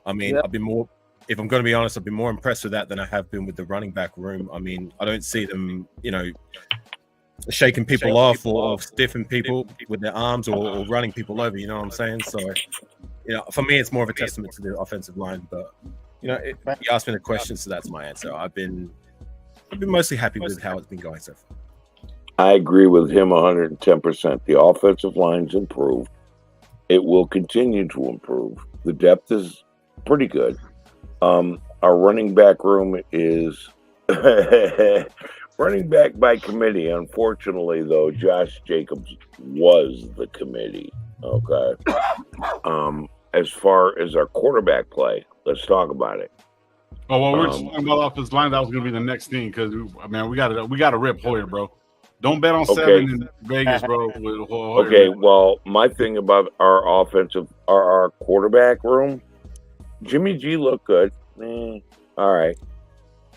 I mean, I've been more, if I'm going to be honest, I've been more impressed with that than I have been with the running back room. I mean, I don't see them, shaking people off or stiffing people with their arms or running people over. You know what I'm saying? So, for me, it's more of a testament to the offensive line. But you asked me the question, so that's my answer. I've been mostly happy with how it's been going so far. I agree with him 110%. The offensive line's improved. It will continue to improve. The depth is pretty good. Our running back room is running back by committee. Unfortunately, though, Josh Jacobs was the committee. Okay. As far as our quarterback play, let's talk about it. Oh, well, we're just talking about offensive line. That was going to be the next thing because, we got to rip Hoyer, bro. Don't bet on 7 in Vegas, bro. With Hoyer. Okay, well, my thing about our quarterback room, Jimmy G looked good. All right.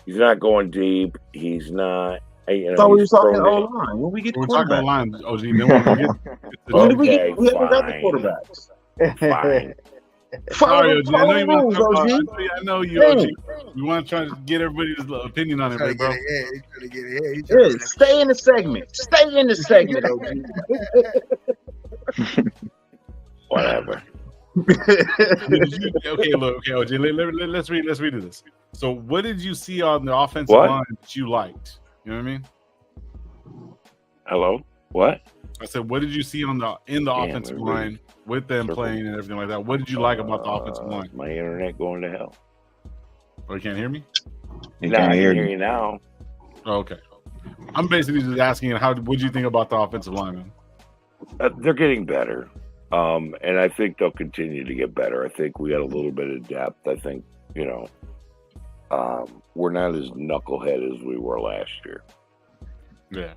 He's not going deep. He's not. I thought we were talking O-line. When we get the quarterback. We're talking O-line, OG. Then we haven't got the quarterbacks. Fine. Sorry, OG. I know you, OG. We want to try to get everybody's opinion on it, bro. He's trying to get ahead. Stay in the segment. Stay in the segment, OG. Whatever. Okay, OG. Let's redo this. So, what did you see on the offensive line that you liked? You know what I mean? Hello? What? I said, what did you see in the offensive line with them playing and everything like that? What did you like about the offensive line? My internet going to hell. Oh, you can't hear me? I can hear you now. Oh, okay. I'm basically just asking, what did you think about the offensive line, man? They're getting better. And I think they'll continue to get better. I think we got a little bit of depth. I think, we're not as knucklehead as we were last year. Yeah.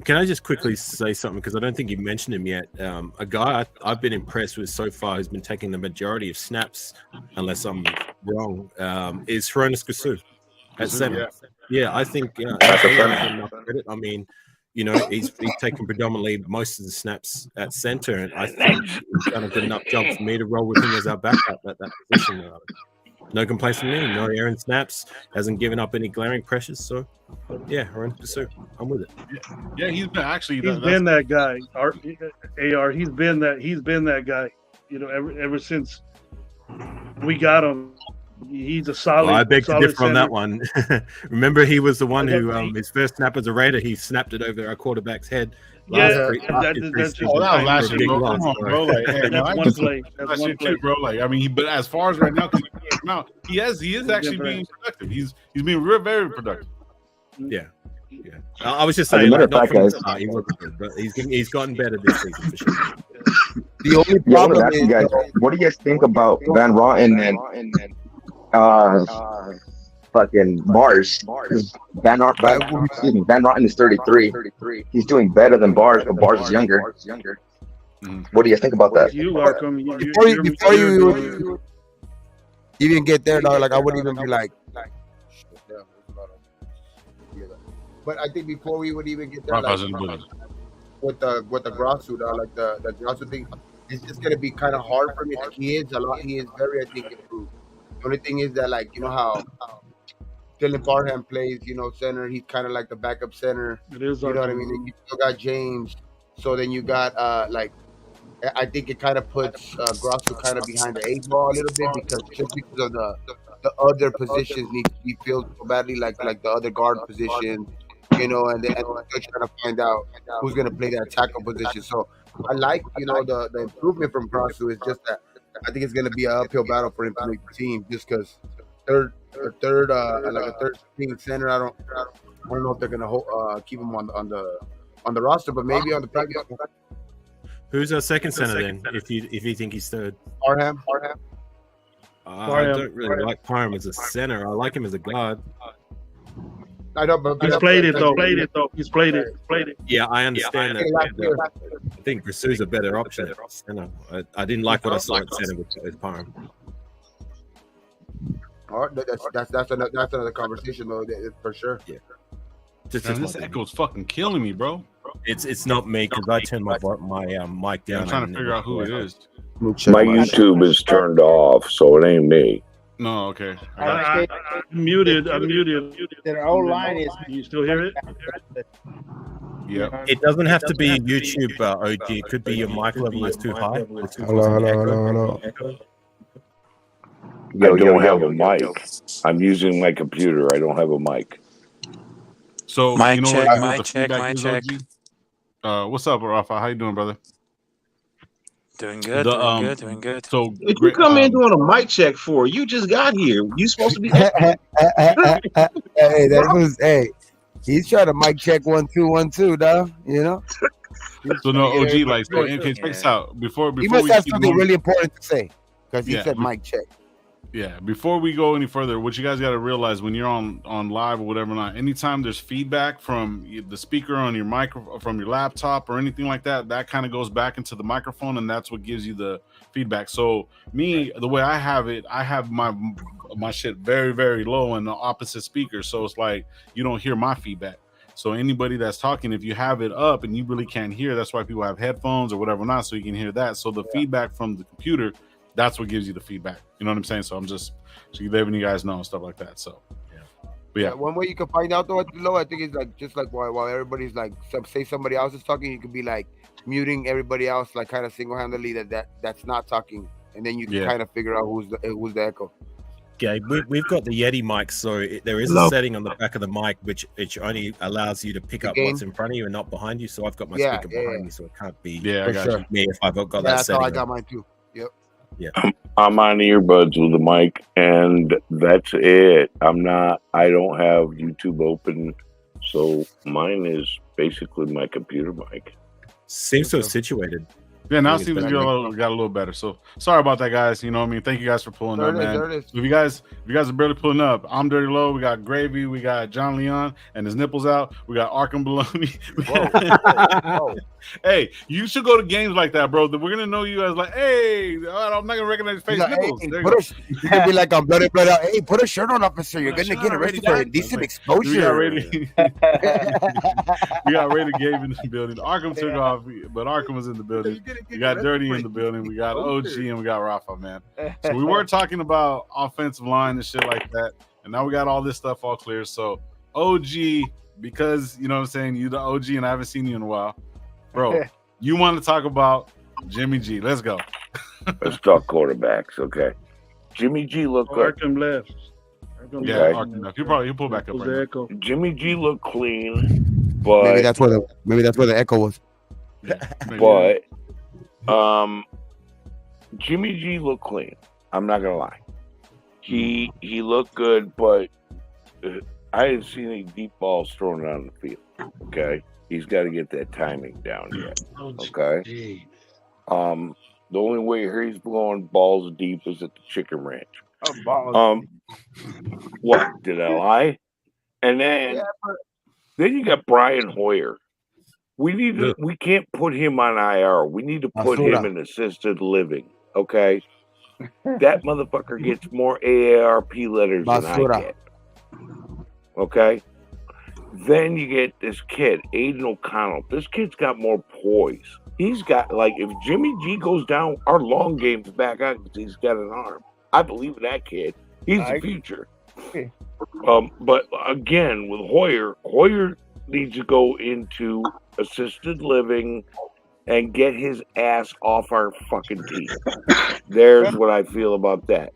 Can I just quickly say something, because I don't think you mentioned him yet. A guy I've been impressed with so far who's been taking the majority of snaps, unless I'm wrong, is Hronis Kasu at center. Yeah, I think I mean, he's taken predominantly most of the snaps at center, and I think he's done a good enough job for me to roll with him as our backup at that position. No complaints from me. No airing snaps. Hasn't given up any glaring pressures. So, yeah, Hronis Kasu, I'm with it. Yeah, he's been actually. He's been that guy. AR. He's been that guy. Ever since we got him, he's a solid. Well, I beg to differ on that one. Remember, he was the one who his first snap as a Raider, he snapped it over our quarterback's head. That's just last year, bro. Come on, bro. That's one play. That's one play, bro. But as far as right now, he is actually being productive. He's being very productive. Yeah. I was just saying, he wasn't good, but he's gotten better this season for sure. The only problem is, guys, what do you guys think about Van Rotten and fucking Bars? Van Rotten is 33. He's doing better than Bars, but Bars is younger. What do you think about that? Before you even get there, dog, I wouldn't even be like. But I think before we would even get there, with the Grasu, the Grasu thing, it's just gonna be kind of hard for me. He is very, I think, improved. The only thing is that, how Dylan Parham plays, center. He's kind of like the backup center. It is. You know what I mean? And you still got James. So then you got I think it kind of puts Grasu kind of behind the 8 ball a little bit because of the other positions need to be filled so badly, like the other guard position, and then they're trying to find out who's going to play that tackle position. So I like, the improvement from Grasu is just that I think it's going to be an uphill battle for him to make the team just because third string center. I I don't know if they're gonna keep him on the roster, but maybe on the practice. Who's our second center then? If you think he's third, Parham. I don't really like Parham as a center. I like him as a guard. I know, but He's played it though. He's played it. Yeah, I understand that. I think Brasu's a better option at center. I didn't like what I saw at center with Parham. All right, that's another conversation though, for sure. Yeah. This echo's fucking killing me, bro. It's not me because I turned my mic down. I'm trying to figure out who it is. My YouTube is turned off, so it ain't me. No, okay. I'm muted. Their old line is. You still hear it? Yeah. It doesn't have to be YouTube, OG. It could be your mic level is too high. Hello. I don't have a mic. I'm using my computer. I don't have a mic. So Mic you know check, what mic the check, feedback mic is, check. OG? What's up, Rafa? How you doing, brother? Doing good, doing good. So What you come in doing a mic check for? You just got here. You supposed to be. Hey, that was he's trying to mic check 1 2 1 2, dog. You know. So no, OG, like, so okay, check this out. Before He must we have keep something going- really important to say because he Yeah. said mic check. Yeah, before we go any further, what you guys got to realize when you're on live or whatever, not anytime there's feedback from the speaker on your micro, from your laptop or anything like that, that kind of goes back into the microphone, and that's what gives you the feedback. So me, the way I have it, I have my shit very, very low in the opposite speaker, so it's like you don't hear my feedback. So anybody that's talking, if you have it up and you really can't hear, that's why people have headphones or whatever not, so you can hear that. So the feedback from the computer, that's what gives you the feedback. You know what I'm saying? So I'm just letting you guys know and stuff like that. So but yeah. One way you can find out though at the low, I think is like just like while everybody's like say somebody else is talking, you could be like muting everybody else, like kind of single-handedly that's not talking, and then you can kind of figure out who's the echo. Okay, we've got the Yeti mic, so there is a setting on the back of the mic which only allows you to pick up what's in front of you and not behind you. So I've got my speaker behind me, so it can't be I got me if I've got that That's setting. how I got mine too. Yep. Yeah. I'm on earbuds with the mic, and that's it. I don't have YouTube open, so mine is basically my computer mic. Seems so situated. Yeah, now it seems got a little better. So sorry about that, guys. You know what I mean? Thank you guys for pulling up, man. So if you guys are barely pulling up, I'm Dirty Low. We got Gravy. We got John Leon and his nipples out. We got Arkham Baloney. Whoa. Hey, you should go to games like that, bro. We're gonna know you as like, hey, I'm not gonna recognize his face. Like, Nipples. hey, There you go. you could be like on blood. Hey, put a shirt on, officer. You're gonna get arrested for indecent exposure. We got Rated Gabe in the building. Arkham took off, but Arkham was in the building. We got Dirty in the building. We got OG and we got Rafa, man. So we were talking about offensive line and shit like that, and now we got all this stuff all clear. So OG, because you know what I'm saying, you the OG, and I haven't seen you in a while, bro. You want to talk about Jimmy G? Let's go. Let's talk quarterbacks, okay? Jimmy G looked good. Arkham left. Yeah, Arkham left. He'll pull back up. Right now. Jimmy G looked clean, but maybe that's where the echo was. But Jimmy G looked clean. I'm not gonna lie. He looked good, but I didn't see any deep balls thrown on the field. Okay, he's got to get that timing down yet. Okay. The only way he's blowing balls deep is at the Chicken Ranch. What did I lie? And then you got Brian Hoyer. We can't put him on IR. We need to put him in assisted living. Okay, that motherfucker gets more AARP letters than I get. Okay, then you get this kid, Aiden O'Connell. This kid's got more poise. He's got, like, if Jimmy G goes down, our long game's back on because he's got an arm. I believe in that kid. He's the future. But again, with Hoyer needs to go into assisted living and get his ass off our fucking team. There's what I feel about that.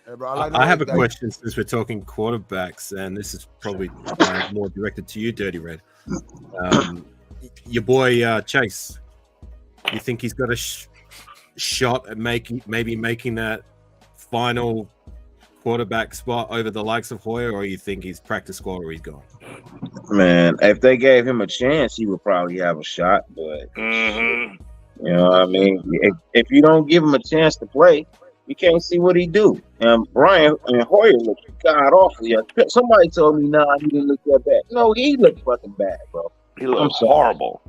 I have a question since we're talking quarterbacks, and this is probably more directed to you, Dirty Red. Your boy Chase, you think he's got a shot at making that final quarterback spot over the likes of Hoyer, or you think he's practice squad or he's gone? Man, if they gave him a chance, he would probably have a shot. But you know what I mean? If you don't give him a chance to play, you can't see what he do. And Brian and Hoyer look god awful. Yeah. Somebody told me, nah, he didn't look that bad. No, he looked fucking bad, bro. He looks horrible.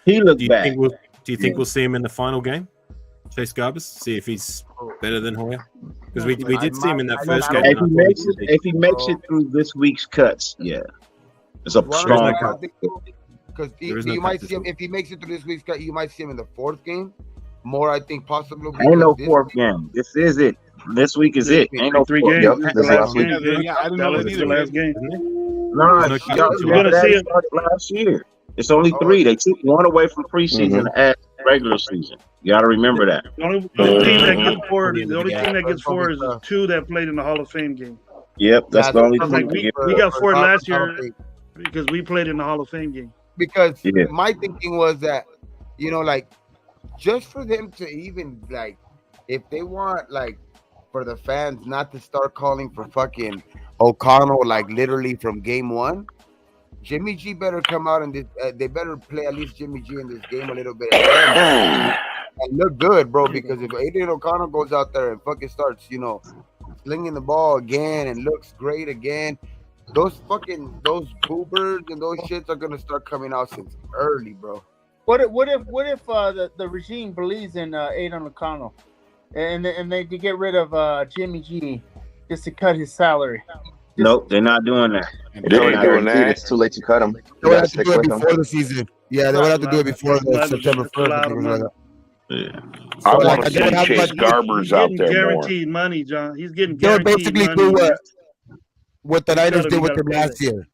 He looked bad. Do you think we'll see him in the final game? Chase Garbers, see if he's better than Hoyer? Because we did see him in that first game. If he makes it through this week's cuts, yeah. It's a strong cut. Because you might see him if he makes it through this week's cut. You might see him in the fourth game. More, I think, possibly. Ain't no fourth game. This is it. This week is it. Ain't no 3 fourth games. game. This last week. Yeah, I didn't know that either. Last game. No, you're gonna see it last year. It's only 3. They took 1 away from preseason and add regular season. You got to remember that. The only team that gets 4. The only team that gets 4 is the 2 that played in the Hall of Fame game. Yep, that's the only like thing. We got 4 last year because we played in the Hall of Fame game. Because my thinking was that, you know, like, just for them to even, like, if they want, like, for the fans not to start calling for fucking O'Connell, like, literally from game 1, Jimmy G better come out and they better play at least Jimmy G in this game a little bit and look good, bro. Because if Aiden O'Connell goes out there and fucking starts, you know, slinging the ball again and looks great again, those boobers and those shits are gonna start coming out since early, bro. What if the regime believes in Aiden O'Connell and they get rid of Jimmy G just to cut his salary? Nope, they're not doing that. They're not doing that. It's too late to cut him. They would have to do it before the season. Yeah, they would have to do it before the September 1st. Yeah. I want to see Chase Garbers out there guaranteed money, John. He's getting They'll guaranteed basically money. do what the Niners did with him last year.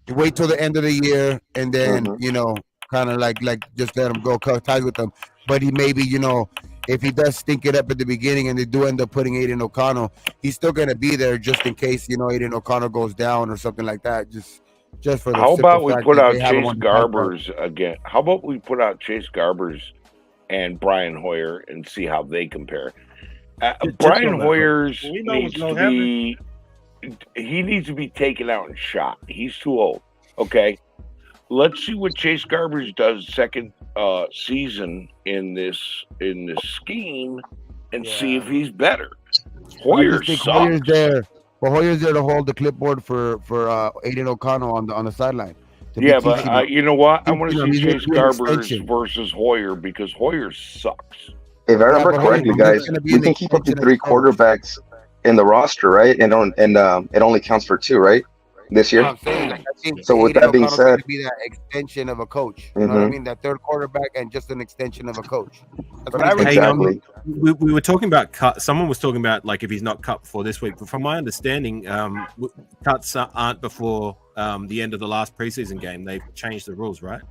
You wait till the end of the year and then, you know, kind of like just let him go, cut ties with them. But he maybe, you know, if he does stink it up at the beginning and they do end up putting Aiden O'Connell, he's still going to be there just in case, you know, Aiden O'Connell goes down or something like that. Just for the How about we fact put that out they have him Chase on the Garbers again? How about we put out Chase Garbers and Brian Hoyer and see how they compare? Brian Hoyer's needs to be he needs to be taken out and shot. He's too old. Okay. Let's see what Chase Garbers does second season in this scheme and see if he's better. Hoyer sucks. Hoyer's there. Well, Hoyer's there to hold the clipboard for Aiden O'Connell on the sideline. Yeah, but you know what? I want to see Chase Garbers versus Hoyer because Hoyer sucks. If I remember correctly, guys, we can keep up to 3 quarterbacks in the roster, right? And it only counts for 2, right? This year. I'm saying, like, I think so with that being said, to be that extension of a coach. You know what I mean? That third quarterback and just an extension of a coach. That's what exactly. We were talking about cut. Someone was talking about like if he's not cut before this week. But from my understanding, cuts aren't before the end of the last preseason game. They've changed the rules, right?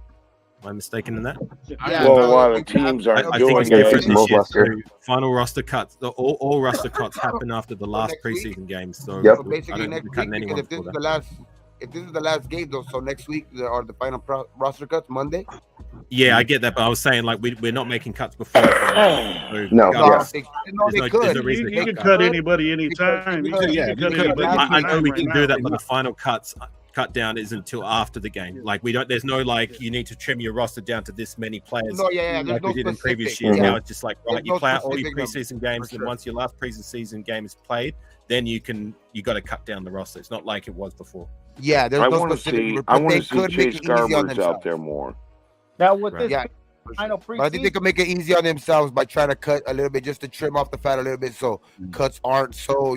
Am I mistaken in that? Yeah, well, a lot of teams aren't doing it. Last year. Final roster cuts. All roster cuts happen after the last preseason game. So, so basically, next week, because if this is the last game, though, so next week are the final roster cuts Monday. Yeah, I get that, but I was saying like we're not making cuts before. No, they could. You can cut anybody anytime. I know we can do that, but the final cut down is until after the game. Like we don't. There's no like you need to trim your roster down to this many players. No, yeah, like we did in previous years. Now it's just like right, you play out all your preseason games, and once your last preseason game is played, then you got to cut down the roster. It's not like it was before. Yeah, there's no specific. I want to see Chase Garbers out there more. Now with this final preseason, but I think they can make it easy on themselves by trying to cut a little bit, just to trim off the fat a little bit, so cuts aren't so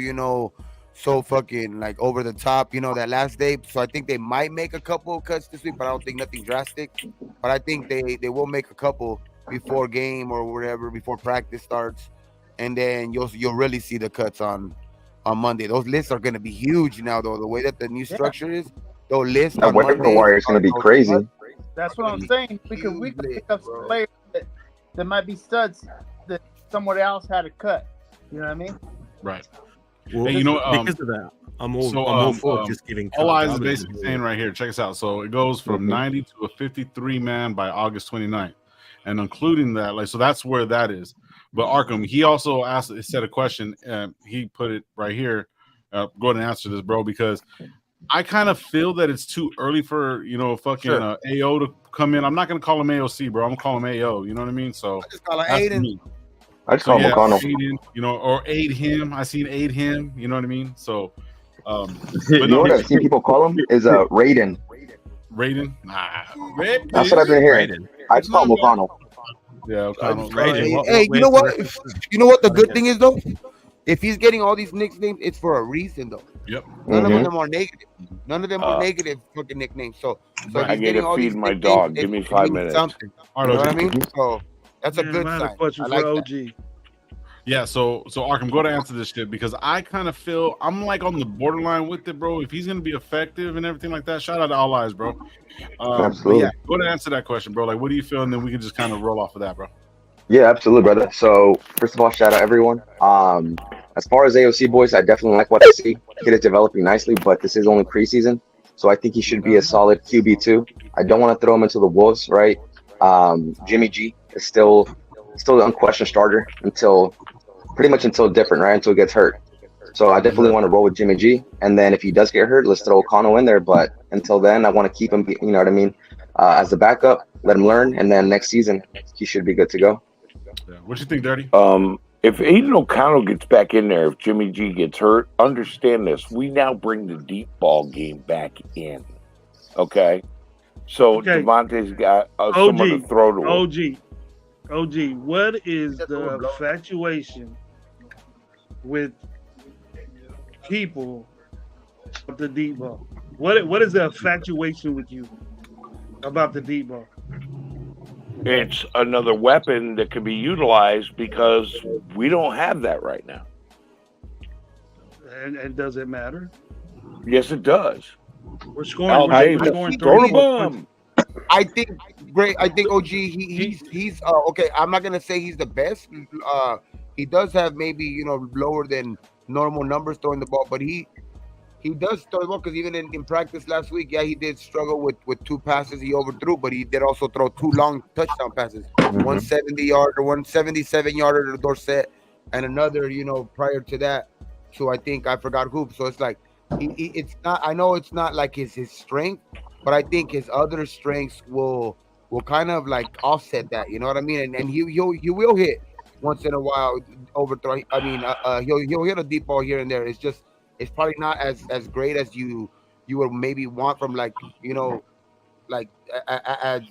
so fucking like over the top, that last day. So I think they might make a couple of cuts this week, but I don't think nothing drastic. But I think they will make a couple before game or whatever, before practice starts, and then you'll really see the cuts on Monday. Those lists are going to be huge now, though. The way that the new structure is, those lists. That waiver wire is going to be crazy. That's what I'm saying. We can pick up some players that might be studs that someone else had to cut. You know what I mean? Right. Well, and because of that, I'm all for just giving. All Eyes is basically saying right here. Check us out. So it goes from 90 to a 53 man by August 29th, and including that, so that's where that is. But Arkham, he also said a question. He put it right here. go ahead and answer this, bro, because I kind of feel that it's too early for fucking AO to come in. I'm not gonna call him AOC, bro. I'm gonna call him AO. You know what I mean? So I just call him Aiden. I just call him McConnell. Aiden, or aid him. I seen aid him. You know what I mean? So, you know what I've seen people call him is Raiden. Raiden? Nah, that's what I've been hearing. I just call him McConnell. Yeah, O'Connell. Hey, you know what? You know what the good thing is though? If he's getting all these nicknames, it's for a reason though. Yep. None of them are negative. None of them are negative fucking nicknames. So I get to feed my dog. Give me 5 minutes. Something. You know what I mean? So that's a good sign. I like OG. that. Yeah, so Arkham, go to answer this shit because I kind of feel I'm like on the borderline with it, bro. If he's gonna be effective and everything like that, shout out to All Eyes, bro. Absolutely. Yeah, go to answer that question, bro. Like, what do you feel, and then we can just kind of roll off of that, bro. Yeah, absolutely, brother. So first of all, shout out everyone. As far as AOC boys, I definitely like what I see. Kid is developing nicely, but this is only preseason, so I think he should be a solid QB2. I don't want to throw him into the wolves, right? Jimmy G is still the unquestioned starter until different, right? Until he gets hurt. So I definitely want to roll with Jimmy G. And then if he does get hurt, let's throw O'Connell in there. But until then, I want to keep him, you know what I mean, as the backup, let him learn. And then next season, he should be good to go. Yeah. What you think, Dirty? If Aiden O'Connell gets back in there, if Jimmy G gets hurt, understand this. We now bring the deep ball game back in. Okay? So Devontae's got someone to throw to. OG, what is the infatuation with people with the deep ball? What is the infatuation with you about the deep ball? It's another weapon that can be utilized because we don't have that right now. And does it matter? Yes, it does. We're scoring. We're scoring throw the bomb. I think OG. He's okay. I'm not gonna say he's the best. He does have maybe lower than normal numbers throwing the ball, but he does throw the ball because even in practice last week, he did struggle with 2 passes he overthrew, but he did also throw 2 long touchdown passes, 170-yarder, 177-yarder to Dorsett, and another prior to that. So I think I forgot who. So it's like it's not. I know it's not like his strength, but I think his other strengths will kind of like offset that. You know what I mean? And he will hit once in a while overthrow. I mean, he'll hit a deep ball here and there. It's probably not as great as you would maybe want from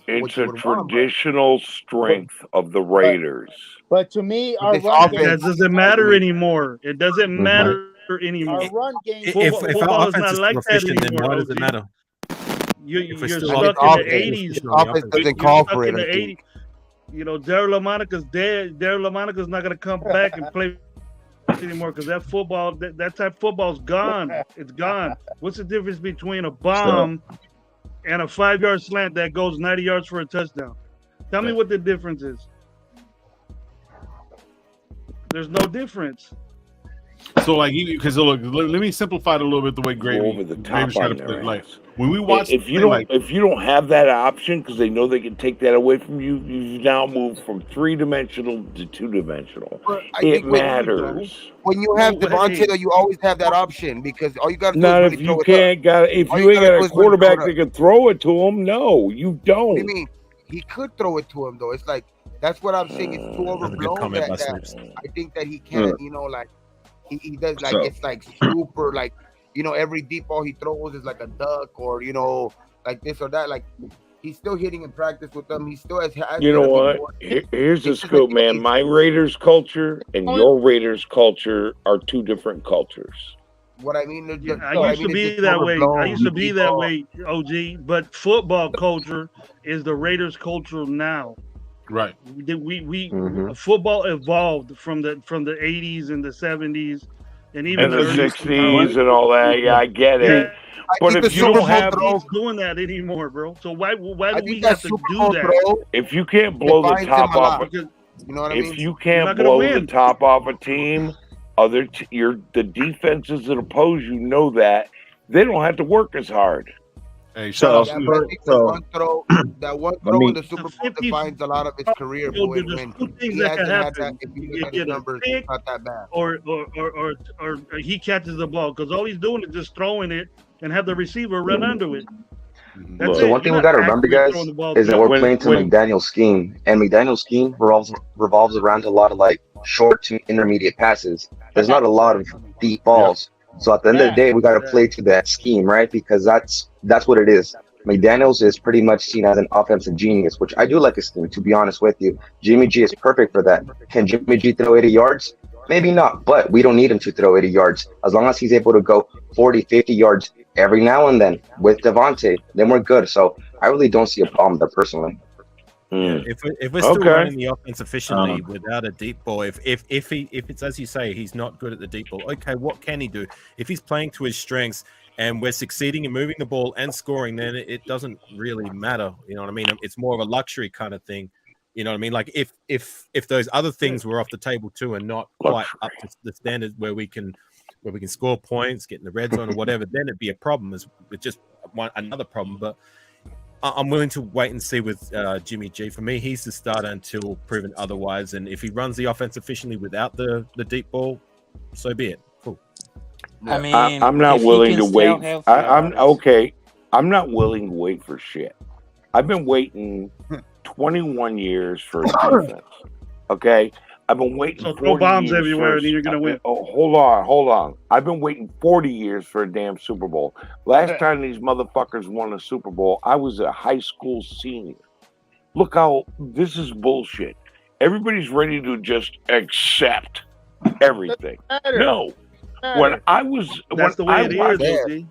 it's a traditional strength of the Raiders. But to me, our run game doesn't matter anymore. It doesn't matter anymore. Our run game. If our offense is not efficient, then why does it matter? You're stuck in the 80s. Offense doesn't call for it. Daryl LaMonica's dead. Daryl LaMonica's not going to come back and play anymore because that football, that type of football's gone. It's gone. What's the difference between a bomb and a 5-yard slant that goes 90 yards for a touchdown? Tell me what the difference is. There's no difference. So because look, let me simplify it a little bit the way Gravy over the top tried to put it. Like when we watch, if you don't have that option because they know they can take that away from you, you now move from 3-dimensional to 2-dimensional. It matters. When you have Devontae, you always have that option because all you got to do not is if you can't got if you ain't got a quarterback that can throw it to him. No, you don't. What do you mean? He could throw it to him though. It's like that's what I'm saying. It's too overblown. I think that he can't. He does it's like super every deep ball he throws is like a duck or like this or that. Like he's still hitting in practice with them. He still has. You know what? Here's the scoop, man. My Raiders culture and your Raiders culture are 2 different cultures. What I mean, I used to be that way. I used to be that way, OG. But football culture is the Raiders culture now. Right. We football evolved from the 80s and the 70s and even the 60s and all that. Yeah, I get it. But if you don't have doing that anymore, bro. So why do we have to do that? If you can't blow the top off, if you can't blow the top off a team, the defenses that oppose you know that they don't have to work as hard. Hey, So, shout out That, to I for, think so that one let throw in me. the Super The Bowl 50, defines a lot of his career. But so when, there's when two things he that can hasn't had that, happen. if you You look can at his get a numbers, pick it's not that bad. or he catches the ball because all he's doing is just throwing it and have the receiver run under it. That's Look, So it. one You're thing we not got to remember, actually throwing guys, the ball is that deep. we're when playing to when McDaniel's scheme, and McDaniel's scheme revolves around a lot of like short to intermediate passes. There's not a lot of deep yeah. balls. So at the end of the day, we got to play to that scheme, right? Because that's what it is. McDaniel's is pretty much seen as an offensive genius, which I do like his scheme, to be honest with you. Jimmy G is perfect for that. Can Jimmy G throw 80 yards? Maybe not, but we don't need him to throw 80 yards. As long as he's able to go 40, 50 yards every now and then with Devontae, then we're good. So I really don't see a problem there personally. Yeah, if we're still Okay. running the offense efficiently Um, without a deep ball, if it's as you say, he's not good at the deep ball. Okay, what can he do? If he's playing to his strengths and we're succeeding in moving the ball and scoring, then it doesn't really matter. You know what I mean? It's more of a luxury kind of thing. You know what I mean? Like if those other things were off the table too and not quite luxury. up to the standard where we can score points, get in the red zone or whatever, then it'd be a problem. It's just another problem, but. I'm willing to wait and see with Jimmy G. For me, he's the starter until proven otherwise. And if he runs the offense efficiently without the deep ball, so be it. Cool. I mean, I'm not if he willing can to stay wait. healthy, I'm Alex. okay. I'm not willing to wait for shit. I've been waiting 21 years for a defense. Okay, I've been waiting. So throw 40 bombs years everywhere for and then you're gonna win. Oh, hold on. I've been waiting 40 years for a damn Super Bowl. Last time these motherfuckers won a Super Bowl, I was a high school senior. Look how this is bullshit. Everybody's ready to just accept everything. No, when I was That's the when I way it is, watched, OG.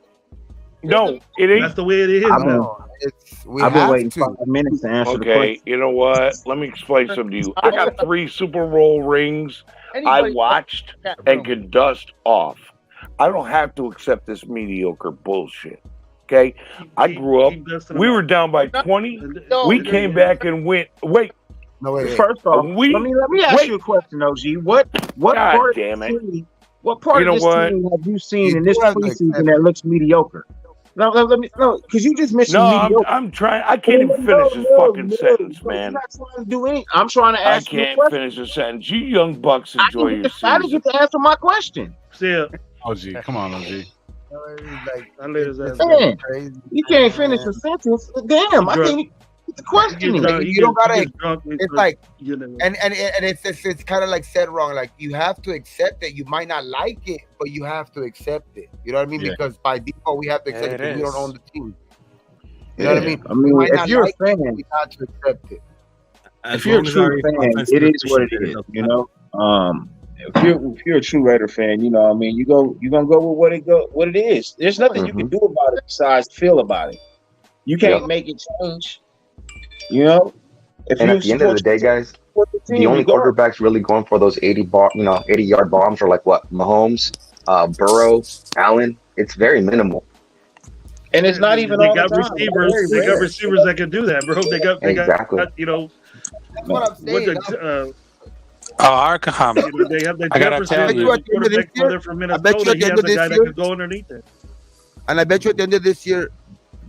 no, it ain't. That's the way it is. I've been No, we I've been have waiting to. 5 minutes to answer the Okay, question. you know what? Let me explain something to you. I got 3 Super Bowl rings I watched and could dust off. I don't have to accept this mediocre bullshit. Okay? I grew up, we were down by 20. We came back and went, wait. No, wait. First off, We, let me ask wait. you a question, OG. What God part damn of it. this team, what part You know of this what? team have you seen You in do this have to accept preseason that looks mediocre? No, because you just mentioned No, mediocre. I'm trying. I can't even finish this fucking sentence, You're man. not trying to do anything. I'm trying to I ask you a can't question. finish a sentence. You young bucks I enjoy didn't your get season. to answer my question. Still, OG, come on, OG. Like, I let his ass it's go. Man, crazy. you can't finish a sentence. Damn, I Bro. can't even get the He question gets in. drunk. You He don't gets gotta- drunk. It's like, you know. and it's kind of like said wrong. Like you have to accept it. You might not like it, but you have to accept it. You know what I mean? Yeah. Because by default, we have to accept Yeah, it it because we don't is. own the team. You know what I mean? I We mean, might if not you're like a fan, it, we have to accept it. if you're a true fan, it is what it is. You know, if you're a true Raider fan, you know, I mean, you're gonna go with what it is. There's nothing you can do about it besides feel about it. You can't make it change. You know, And at the end of the day, guys, the only quarterbacks really going for those 80-yard bombs are like what? Mahomes, Burrow, Allen. It's very minimal. And it's not even they all got the time. receivers. They got receivers that can do that, bro. They got Exactly. you know That's what I'm saying. what the Arkham. you know, they have the I gotta Jefferson, tell you. the quarterback brother from bet you Minnesota. at the He end has of a guy this that year- can go underneath it. And I bet you at the end of this year,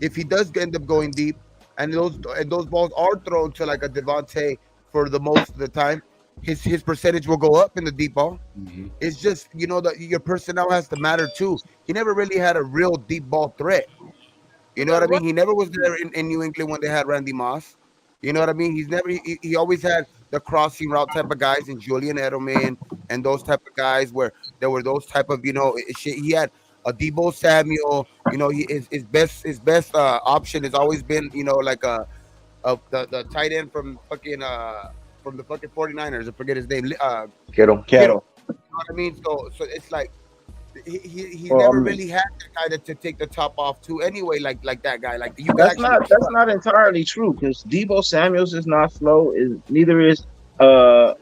if he does end up going deep, and those balls are thrown to like a Devontae for the most of the time, his percentage will go up in the deep ball. Mm-hmm. It's just, you know, that your personnel has to matter too. He never really had a real deep ball threat. You know what I mean? He never was there in New England when they had Randy Moss. You know what I mean? He always had the crossing route type of guys and Julian Edelman and those type of guys where there were those type of, you know, shit. He had a Deebo Samuel. You know, his best option has always been, you know, like the tight end from the fucking 49ers. I forget his name. Kittle. You know what I mean? So it's like he's never really had that guy to take the top off to anyway, like that guy. Like you That's not entirely true because Deebo Samuels is not slow. Neither is Ayuk.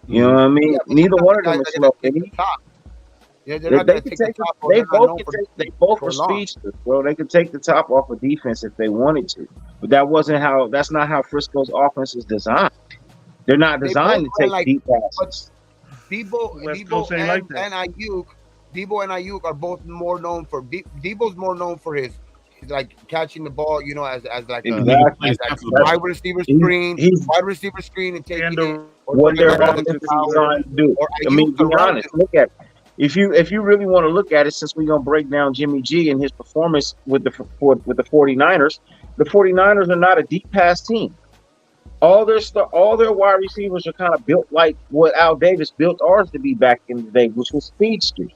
You know what I mean? Neither one of them is slow. Yeah, they're not gonna take the top off. They both are speedsters, bro. They could take the top off of defense if they wanted to, but that's not how Frisco's offense is designed. They're not designed to take deep passes. Debo and Ayuk Debo and Ayuk are both more known for Debo's more known for his like catching the ball, you know, as like Exactly. as wide receiver screen, and taking it. What they're offensively trying to do. I mean, be honest. Look at it. If you really want to look at it, since we're gonna break down Jimmy G and his performance with the 49ers, the 49ers are not a deep pass team. All their wide receivers are kind of built like what Al Davis built ours to be back in the day, which was speedsters.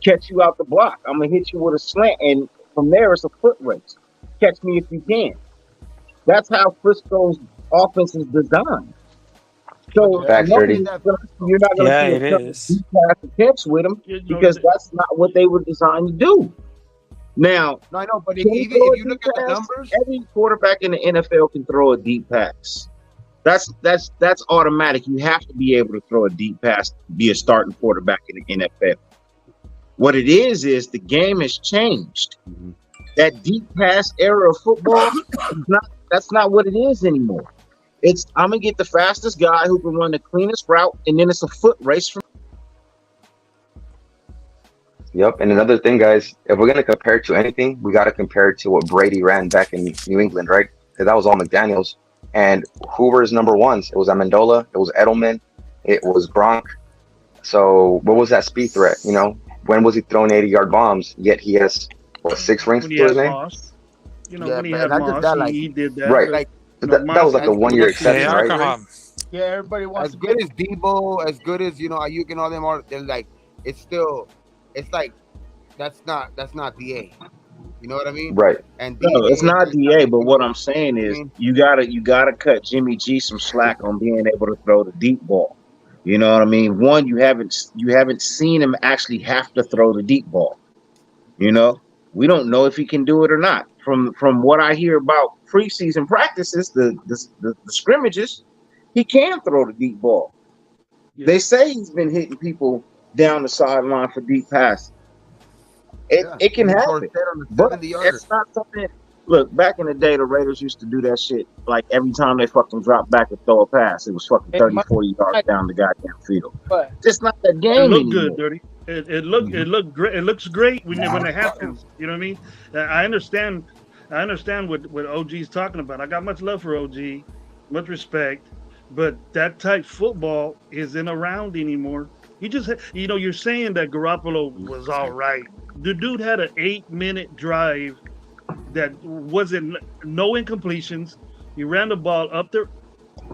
Catch you out the block. I'm gonna hit you with a slant, and from there it's a foot race. Catch me if you can. That's how Frisco's offense is designed. So you're not going to see deep pass attempts with them because that's not what they were designed to do. Now, I know, but even if you look at the numbers, every quarterback in the NFL can throw a deep pass. That's automatic. You have to be able to throw a deep pass to be a starting quarterback in the NFL. What it is the game has changed. Mm-hmm. That deep pass era of football, that's not what it is anymore. It's I'm gonna get the fastest guy who can run the cleanest route, and then it's a foot race from. Yep, and another thing, guys, if we're gonna compare it to anything, we got to compare it to what Brady ran back in New England, right? Because that was all McDaniels, and Hoover's number ones. It was Amendola, it was Edelman, it was Gronk. So what was that speed threat? You know, when was he throwing 80-yard bombs? Yet he has 6 rings to his name. Moss. You know, when he had Moss, he did that. Right. Like, that was like a 1 year exception, right? Yeah, everybody wants as good as Debo, as good as Ayuk and all them are. They're like, it's like that's not DA. You know what I mean? Right. And no, it's not DA. But what I'm saying is, you gotta cut Jimmy G some slack on being able to throw the deep ball. You know what I mean? One, you haven't seen him actually have to throw the deep ball. You know, we don't know if he can do it or not. From what I hear about preseason practices, the scrimmages, he can throw the deep ball. Yeah. They say he's been hitting people down the sideline for deep passes. It can happen, but it's not something. Look, back in the day, the Raiders used to do that shit. Like every time they fucking drop back and throw a pass, it was fucking 30, 40 yards down the goddamn field. But it's not that game. It looked good, Dirty. It looked great. It looks great when it happens. You know what I mean? I understand what OG's talking about. I got much love for OG, much respect, but that type football isn't around anymore. You're saying that Garoppolo was all right. The dude had an 8-minute drive that wasn't no incompletions. He ran the ball up there,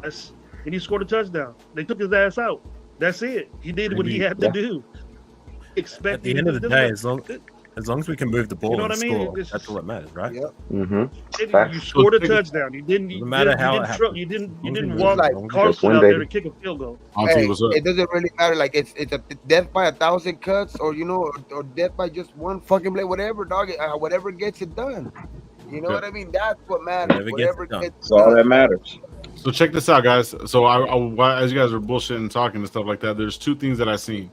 and he scored a touchdown. They took his ass out. That's it. He did what he had to do. At the end of the day, as long as we can move the ball, you know what I mean? Score, that's all that matters, right? Yep. Mm-hmm. You scored a touchdown. You didn't walk like Carlson out there to kick a field goal. Hey, it doesn't really matter. Like it's a death by 1,000 cuts, or or death by just one fucking blade, whatever, dog. Whatever gets it done. You know what I mean? That's what matters. Whatever gets That's all that matters. So check this out, guys. So I as you guys are bullshitting and talking and stuff like that, there's 2 things that I seen.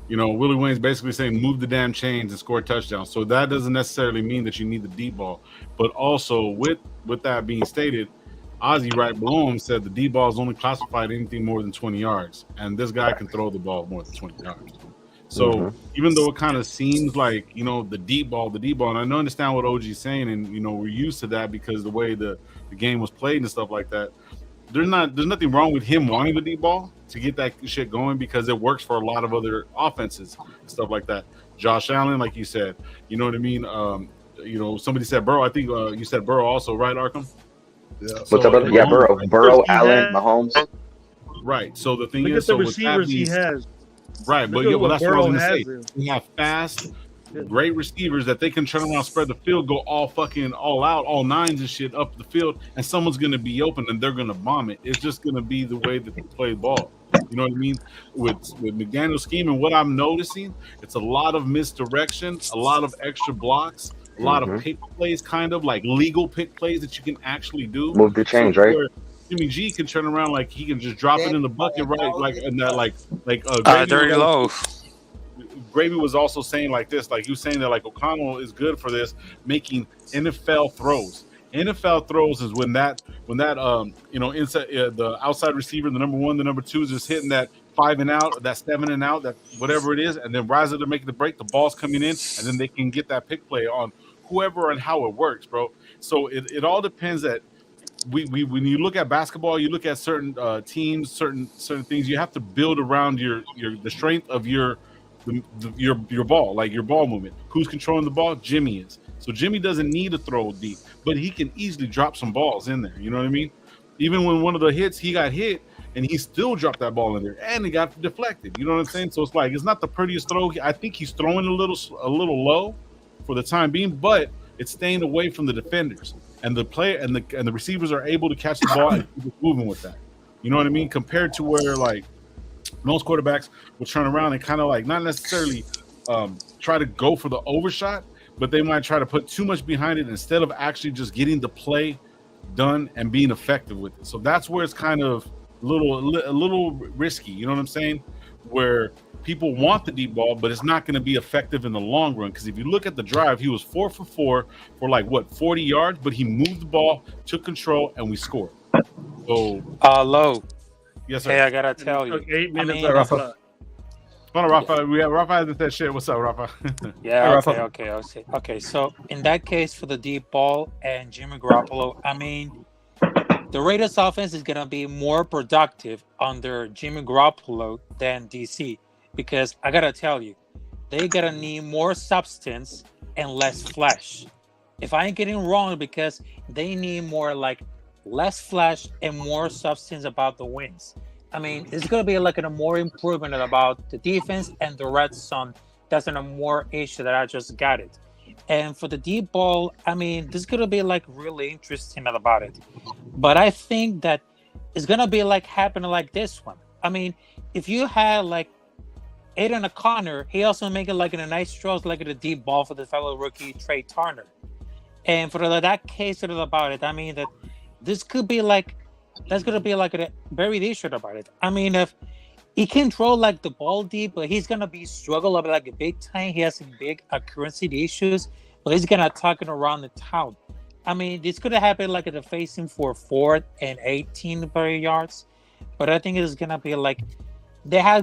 Willie Wayne's basically saying move the damn chains and score touchdowns. So that doesn't necessarily mean that you need the deep ball. But also with that being stated, Ozzy right below him said the deep ball is only classified anything more than 20 yards. And this guy can throw the ball more than 20 yards. So even though it kind of seems like, the deep ball, and I understand what OG's saying, and we're used to that because the way the game was played and stuff like that. There's nothing wrong with him wanting the deep ball to get that shit going because it works for a lot of other offenses and stuff like that. Josh Allen, like you said, you know what I mean? Somebody said Burrow. I think you said Burrow also, right, Arkham? Yeah. What's up, brother? Yeah, Burrow, Allen, Mahomes. Right. So the thing Look is, at the receivers he has. Right, but that's what I was gonna say. We have fast, great receivers that they can turn around, spread the field, go all out, all nines and shit up the field, and someone's gonna be open and they're gonna bomb it. It's just gonna be the way that they play ball. You know what I mean? With McDaniel's scheme, and what I'm noticing, it's a lot of misdirection, a lot of extra blocks, a lot of pick plays, kind of like legal pick plays that you can actually do. Move the chains, right? Jimmy G can turn around like he can just drop it in the bucket, right? Like and that, dirty low. Gravy was also saying like this, like he was saying that like O'Connell is good for this, making NFL throws. NFL throws is when that inside the outside receiver, the number 1, the number 2 is just hitting that 5 and out, that 7 and out, that whatever it is, and then riser to make the break, the ball's coming in, and then they can get that pick play on whoever and how it works, bro. So it all depends that we when you look at basketball, you look at certain teams, certain things, you have to build around the strength of your ball, like your ball movement. Who's controlling the ball? Jimmy is. So Jimmy doesn't need to throw deep, but he can easily drop some balls in there. You know what I mean? Even when one of the hits, he got hit, and he still dropped that ball in there, and he got deflected. You know what I'm saying? So it's like, it's not the prettiest throw. I think he's throwing a little low for the time being, but it's staying away from the defenders, and the player and the receivers are able to catch the ball and keep moving with that. You know what I mean? Compared to where like most quarterbacks will turn around and kind of like not necessarily try to go for the overshot, but they might try to put too much behind it instead of actually just getting the play done and being effective with it. So that's where it's kind of a little risky. You know what I'm saying? Where people want the deep ball, but it's not going to be effective in the long run. Because if you look at the drive, he was 4 for 4 for like 40 yards, but he moved the ball, took control, and we scored. So, Low. Yes, sir. Hey, I gotta tell you. 8 minutes. Rafa. Hold on, Rafa. Rafa hasn't said shit. What's up, Rafa? Yeah. Okay. So in that case, for the deep ball and Jimmy Garoppolo, I mean, the Raiders offense is going to be more productive under Jimmy Garoppolo than DC, because I got to tell you, they're going to need more substance and less flash. If I ain't getting wrong, because they need more like less flash and more substance about the wins. I mean, it's going to be like a more improvement about the defense and the red zone. That's a more issue that I just got it. And for the deep ball, I mean, this is going to be like really interesting about it. But I think that it's going to be like happening like this one. I mean, if you had like Aiden O'Connor, he also make it like in a nice throws, like in a deep ball for the fellow rookie Trey Turner. And for that case about it, I mean, that this could be like, that's going to be like a very issue about it. I mean, if he can throw like the ball deep, but he's going to be struggle like a big time. He has some big accuracy issues, but he's going to attack it around the town. I mean, this could have happened like at the facing for 4th and 18 yards, but I think it's going to be like,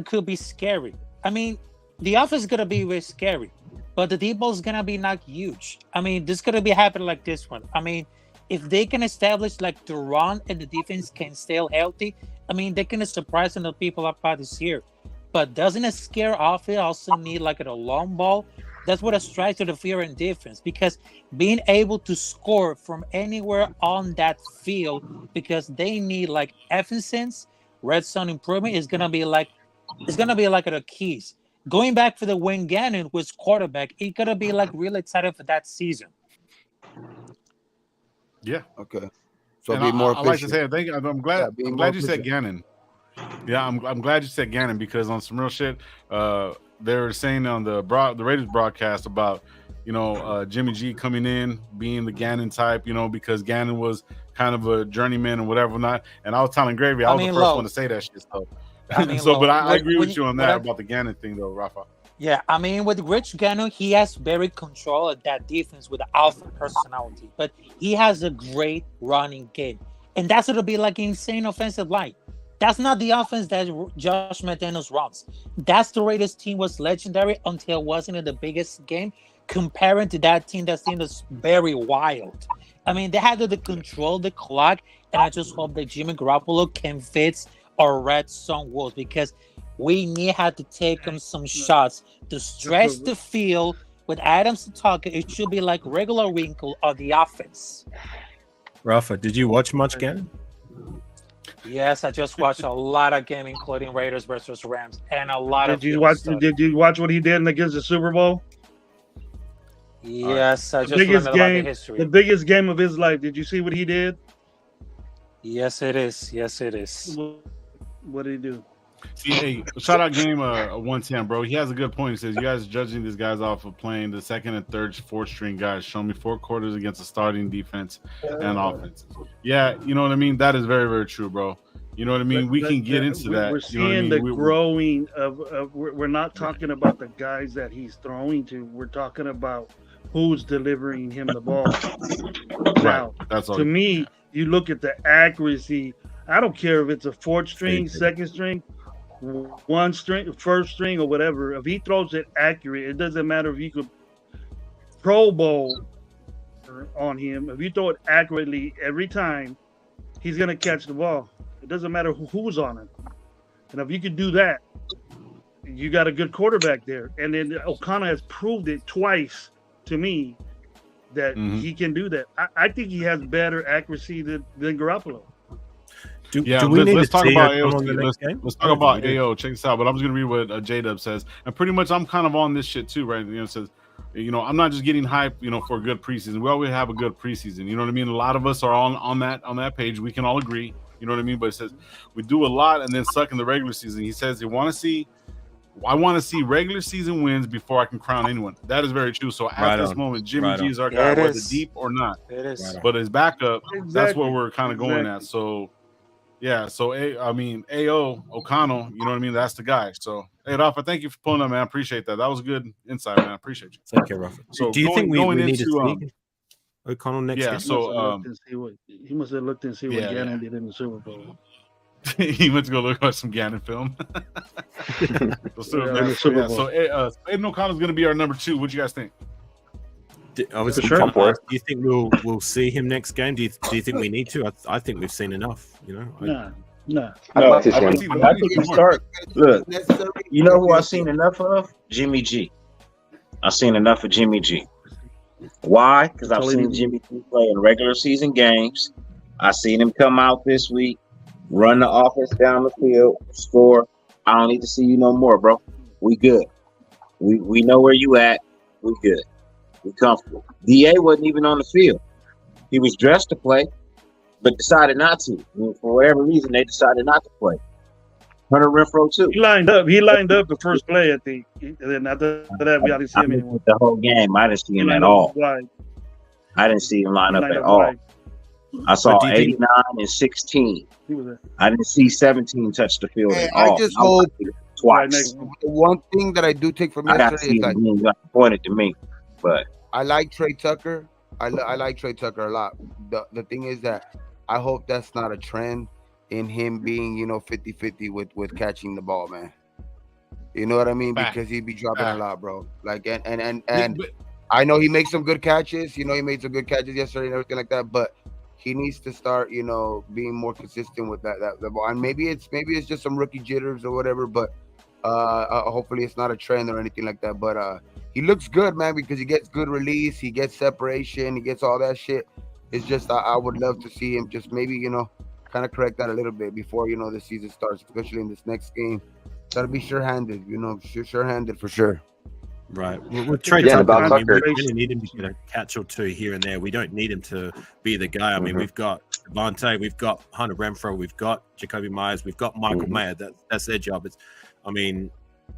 could be scary. I mean, the offense is going to be very scary, but the deep ball is going to be not huge. I mean, this could be happening like this one. I mean, if they can establish like the run and the defense can stay healthy, I mean, they can surprise the people up by this year. But doesn't a scare off it also need like a long ball? That's what strikes to the fear in defense, because being able to score from anywhere on that field, because they need like efficiency, red zone improvement is gonna be like the keys. Going back for the Wayne Gannon was quarterback, it gotta be like really excited for that season. Yeah. Okay. So and be more. I like to say, I'm glad you said Gannon. Yeah, I'm glad you said Gannon, because on some real shit, they were saying on the Raiders broadcast about, you know, Jimmy G coming in being the Gannon type, you know, because Gannon was kind of a journeyman and whatever not. And I was telling Gravy, I was the first one to say that shit. So, but I agree with you on that about the Gannon thing, though, Rafa. Yeah, I mean, with Rich Gannon, he has very control of that defense with the alpha personality, but he has a great running game, and that's going to be like insane offensive line. That's not the offense that Josh McDaniels runs. That's the Raiders team was legendary until it wasn't in the biggest game, comparing to that team that seemed very wild. I mean, they had to control the clock, and I just hope that Jimmy Garoppolo can fit our red zone walls, because we need to take him some shots to stretch the field with Adams and Tucker. It should be like regular wrinkle of the offense. Rafa, did you watch much Gannon? Yes, I just watched a lot of games, including Raiders versus Rams, and a lot of. Did you watch what he did against the Super Bowl? Yes, I just learned about the history. The biggest game of his life. Did you see what he did? Yes, it is. Yes, it is. What did he do? See, hey, shout out game 110, bro. He has a good point. He says, you guys judging these guys off of playing the second and third, fourth string guys. Show me 4 quarters against a starting defense and offense. Yeah, you know what I mean? That is very, very true, bro. You know what I mean? We can get into that. We're seeing the growing of we're not talking about the guys that he's throwing to. We're talking about who's delivering him the ball. Now, that's all. To me, you look at the accuracy. I don't care if it's a 4th string, 2nd string. one string, first string, or whatever, if he throws it accurate, it doesn't matter if you could Pro Bowl on him. If you throw it accurately every time, he's gonna catch the ball. It doesn't matter who's on him. And if you could do that, you got a good quarterback there. And then O'Connell has proved it twice to me that he can do that. I think he has better accuracy than Garoppolo. Do we need let's to talk see about O'Connell AO. on the next game? Let's talk about AO. Check this out. But I'm just gonna read what J-Dub says, and pretty much I'm kind of on this shit too, right? It says, I'm not just getting hype, for a good preseason. We always have a good preseason. You know what I mean? A lot of us are on that page. We can all agree. You know what I mean? But it says we do a lot and then suck in the regular season. He says I want to see regular season wins before I can crown anyone. That is very true. So at this moment, Jimmy G is our guy, whether deep or not. It is. But his backup, that's what we're kind of going at. So yeah, so AO O'Connell, you know what I mean? That's the guy. So hey, Rafa, thank you for pulling up, man. I appreciate that. That was a good insight, man. I appreciate you. Thank you, Rafa. So do you think we need to into, see O'Connell next game? So he must have looked and see what Gannon did in the Super Bowl. He went to go look at some Gannon film. So Aiden O'Connell's going to be our number 2. What do you guys think? I was sure. Do you think we'll see him next game? Do you think we need to? I think we've seen enough. No. I think you start. Look, you know who I've seen enough of? Jimmy G. I've seen enough of Jimmy G. Why? Because I've seen Jimmy G play in regular season games. I seen him come out this week, run the offense down the field, score. I don't need to see you no more, bro. We good. We know where you at. We good. We comfortable. DA wasn't even on the field. He was dressed to play, but decided not to. For whatever reason, they decided not to play. Hunter Renfrow too. He lined up the first play, I think. And then after that, we didn't see him anymore. The whole game, I didn't see him at all. I didn't see him line up at all. I saw 89 and 16. I didn't see 17 touch the field at all. I just hope twice. The one thing that I do take from yesterday is that you pointed to me, but I like Trey Tucker. I like Trey Tucker a lot. The thing is that I hope that's not a trend in him being 50-50 with catching the ball, man. You know what I mean? Because he'd be dropping a lot, bro. Like and I know he makes some good catches. He made some good catches yesterday and everything like that, but he needs to start, being more consistent with that ball. And maybe it's just some rookie jitters or whatever, but hopefully it's not a trend or anything like that. But he looks good, man, because he gets good release, he gets separation, he gets all that shit. It's just I would love to see him just maybe, kind of correct that a little bit before, the season starts, especially in this next game. Gotta be sure-handed, sure-handed for sure. Right. With Trey Tucker, we really need him to get a catch or two here and there. We don't need him to be the guy. I mean, we've got Devontae, we've got Hunter Renfrow, we've got Jacoby Myers, we've got Michael Mayer. That's their job.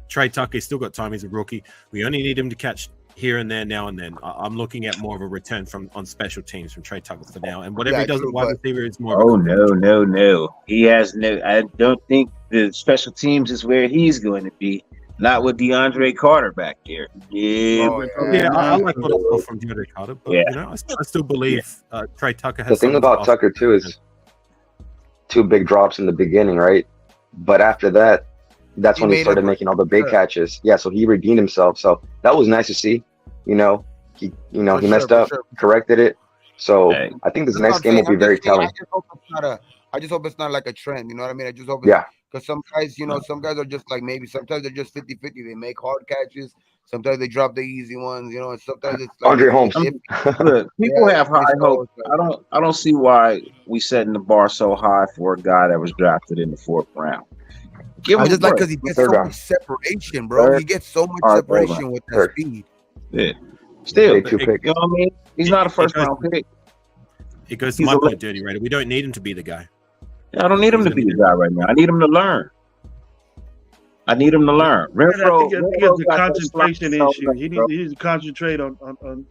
Trey Tucker's still got time. He's a rookie. We only need him to catch here and there, now and then. I'm looking at more of a return on special teams from Trey Tucker for now. And whatever he does at wide receiver is more. Oh no! He has no. I don't think the special teams is where he's going to be. Not with DeAndre Carter back there. I like what I saw from DeAndre Carter, but I still believe Trey Tucker has. The thing about Tucker too is 2 big drops in the beginning, right? But after that, that's when he started making all the big catches. Yeah, so he redeemed himself. So that was nice to see. He messed up, corrected it. So I think this next game will be very telling. I just hope it's not like a trend. You know what I mean? I just hope it's because some guys, some guys are just like maybe sometimes they're just 50-50. They make hard catches. Sometimes they drop the easy ones, and sometimes it's like Andre Holmes. Look, people have high hope. I don't see why we setting the bar so high for a guy that was drafted in the 4th round. I just like because he gets so much separation, bro. He gets so much separation with that speed. Yeah. Still, you know what I mean? He's not a first-round pick. It goes to my point, Dirty Raider. We don't need him to be the guy. I don't need him to be the guy right now. I need him to learn. Renfrow, I think it's a concentration issue. He needs to concentrate on